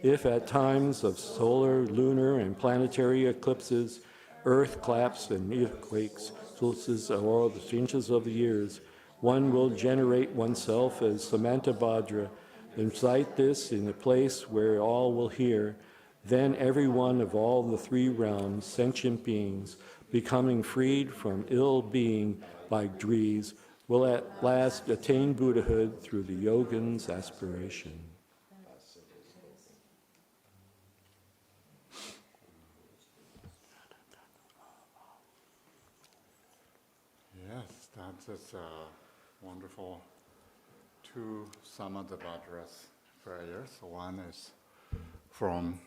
If at times of solar, lunar, and planetary eclipses, earth claps and earthquakes, solstices, or the changes of the years, one will generate oneself as Samantabhadra, and cite this in a place where all will hear. Then every one of all the 3 realms, sentient beings, becoming freed from ill being by degrees, will at last attain Buddhahood through the yogin's aspiration. That's wonderful. Two Samadhavadras prayers. One is from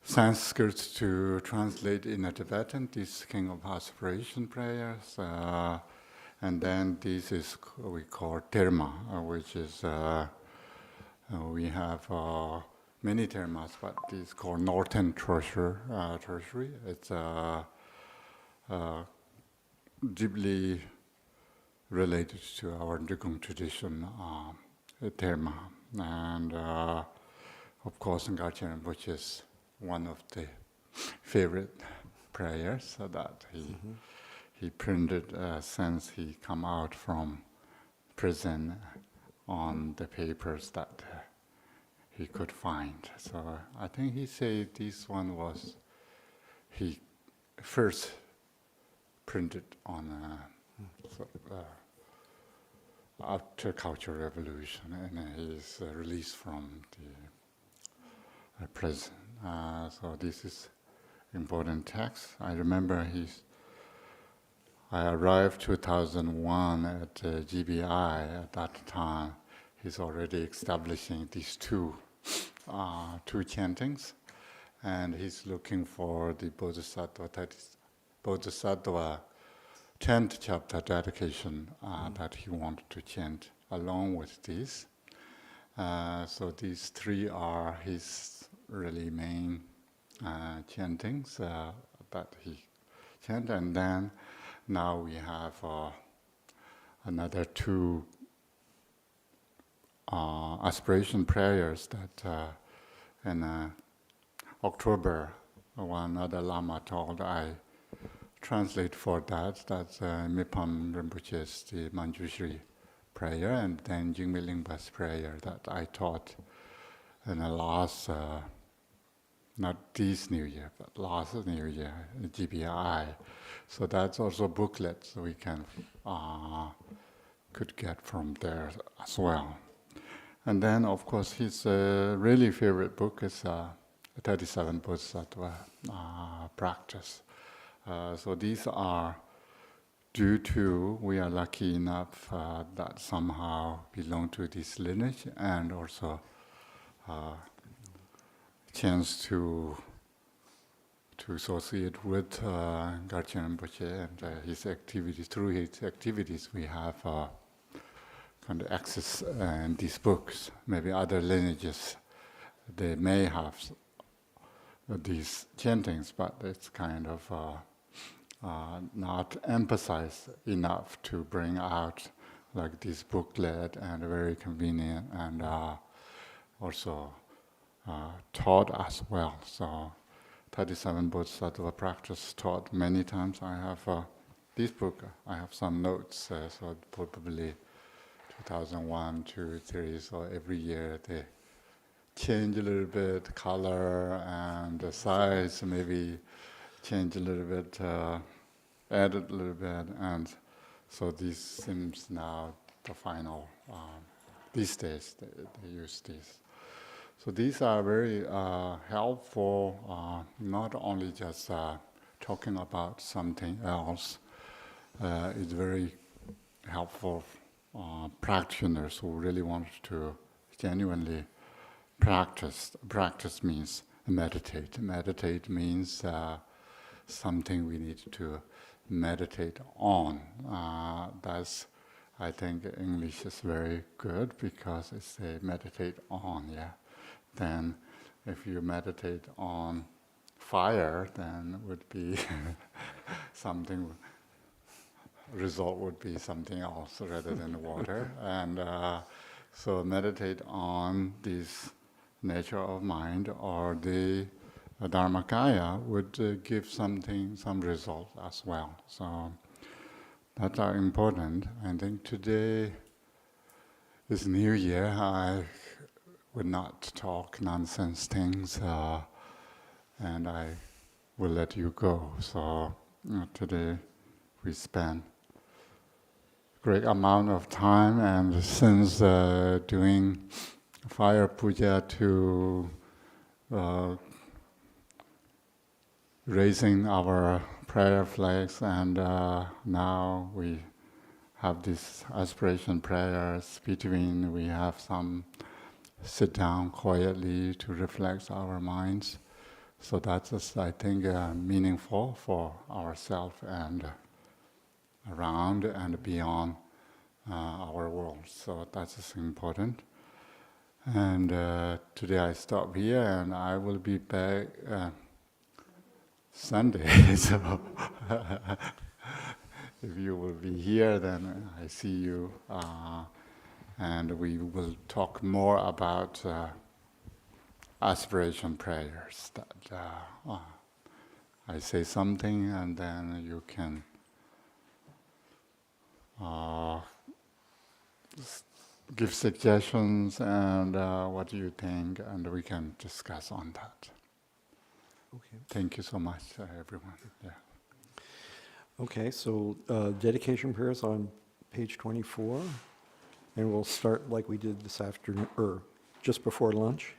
Sanskrit to translate in a Tibetan, this King of Aspiration prayers. And then this is we call terma, which is we have many termas, but this is called Northern Tertiary. It's deeply related to our Drikung tradition terma, and of course Ngacharen, which is one of the favorite prayers that he printed since he come out from prison on the papers that he could find. So I think he said this one was he first printed on after Cultural Revolution, and he's released from the prison. So this is important text. I remember I arrived 2001 at GBI. At that time, he's already establishing these two chantings, and he's looking for the Bodhisattva 10th chapter dedication that he wanted to chant along with this. So these three are his really main chantings that he chanted, and then now we have another two aspiration prayers that in October, one other Lama told I translate for that. That's Mipam Rinpoche's the Manjushri prayer, and then Jingme Lingpa's prayer that I taught in the last, not this New Year, but last New Year, GBI. So that's also a booklet so we can could get from there as well. And then, of course, his really favorite book is 37 Bodhisattva practice. So these are due to, we are lucky enough that somehow belong to this lineage, and also chance to associate with Garchen Rinpoche and his activities. Through his activities, we have kind of access in these books. Maybe other lineages, they may have these chantings, but it's kind of not emphasized enough to bring out like this booklet, and very convenient, and also taught as well. So 37 Bodhisattva practice taught many times. I have this book, I have some notes, so probably 2001, 2, 3, so every year they change a little bit, color and the size, maybe change a little bit, added a little bit, and so this seems now the final, these days they use this. So these are very helpful, not only just talking about something else, it's very helpful practitioners who really want to genuinely practice. Practice means meditate. Meditate means something we need to meditate on. That's, I think English is very good because it's a meditate on, yeah. Then if you meditate on fire, then it would be something, result would be something else rather than water. And so meditate on this nature of mind, or the Dharmakaya would give something, some result as well. So that are important. I think today is New Year. I would not talk nonsense things, and I will let you go. So today we spend great amount of time, and since doing fire puja to raising our prayer flags, and now we have these aspiration prayers between. We have some sit down quietly to reflect our minds. So that's, just, I think, meaningful for ourselves and around and beyond our world. So that's just important. And today I stop here, and I will be back Sunday. So if you will be here, then I see you. And we will talk more about aspiration prayers. That I say something, and then you can give suggestions and what do you think, and we can discuss on that. Okay. Thank you so much, everyone. Yeah. Okay, so dedication prayers on page 24, and we'll start like we did this afternoon, or just before lunch.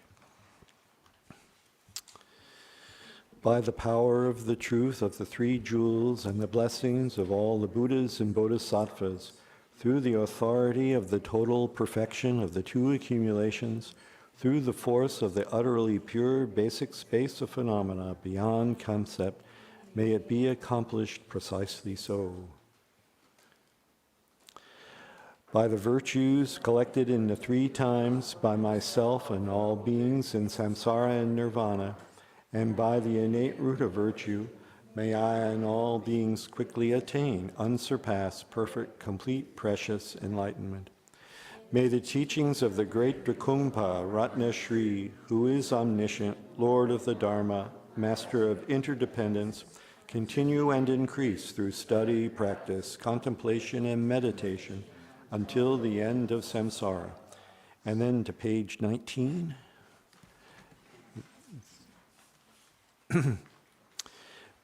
By the power of the truth of the three jewels and the blessings of all the Buddhas and Bodhisattvas, through the authority of the total perfection of the two accumulations, through the force of the utterly pure basic space of phenomena beyond concept, may it be accomplished precisely so. By the virtues collected in the three times by myself and all beings in samsara and nirvana, and by the innate root of virtue, may I and all beings quickly attain unsurpassed, perfect, complete, precious enlightenment. May the teachings of the great Drikungpa Ratna Shri, who is omniscient, Lord of the Dharma, Master of interdependence, continue and increase through study, practice, contemplation, and meditation until the end of samsara. And then to page 19.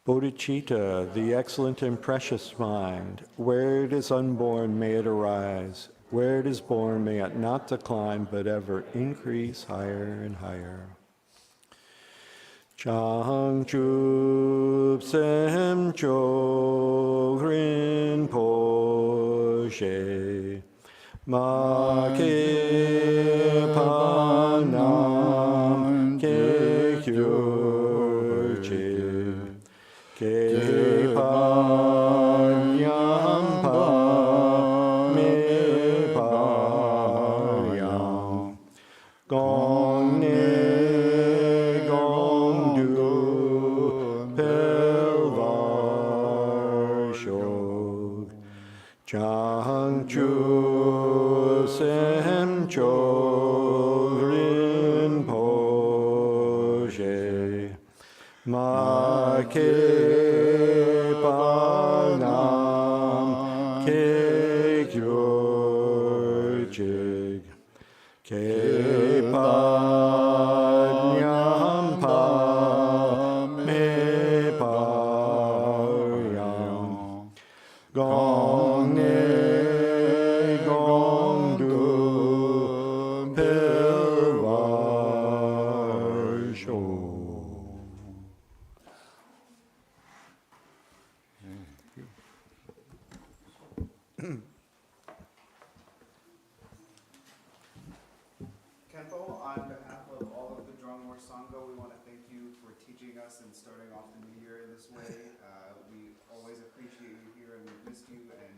Bodhicitta, the excellent and precious mind, where it is unborn may it arise, where it is born may it not decline but ever increase higher and higher. Changchup sem chok rinpoche, ma ke panam ke kyurche. Ke panyam pa me payam gong ne gong du pelvar shok chang chu sem chok rinpoche ma ke panam ke gyurjig ke panyam pa me payam gong ne gong du pelvar shok. Khenpo, on behalf of all of the Drongmore Sangha, we want to thank you for teaching us and starting off the new year in this way. We always appreciate you here, and we've missed you, and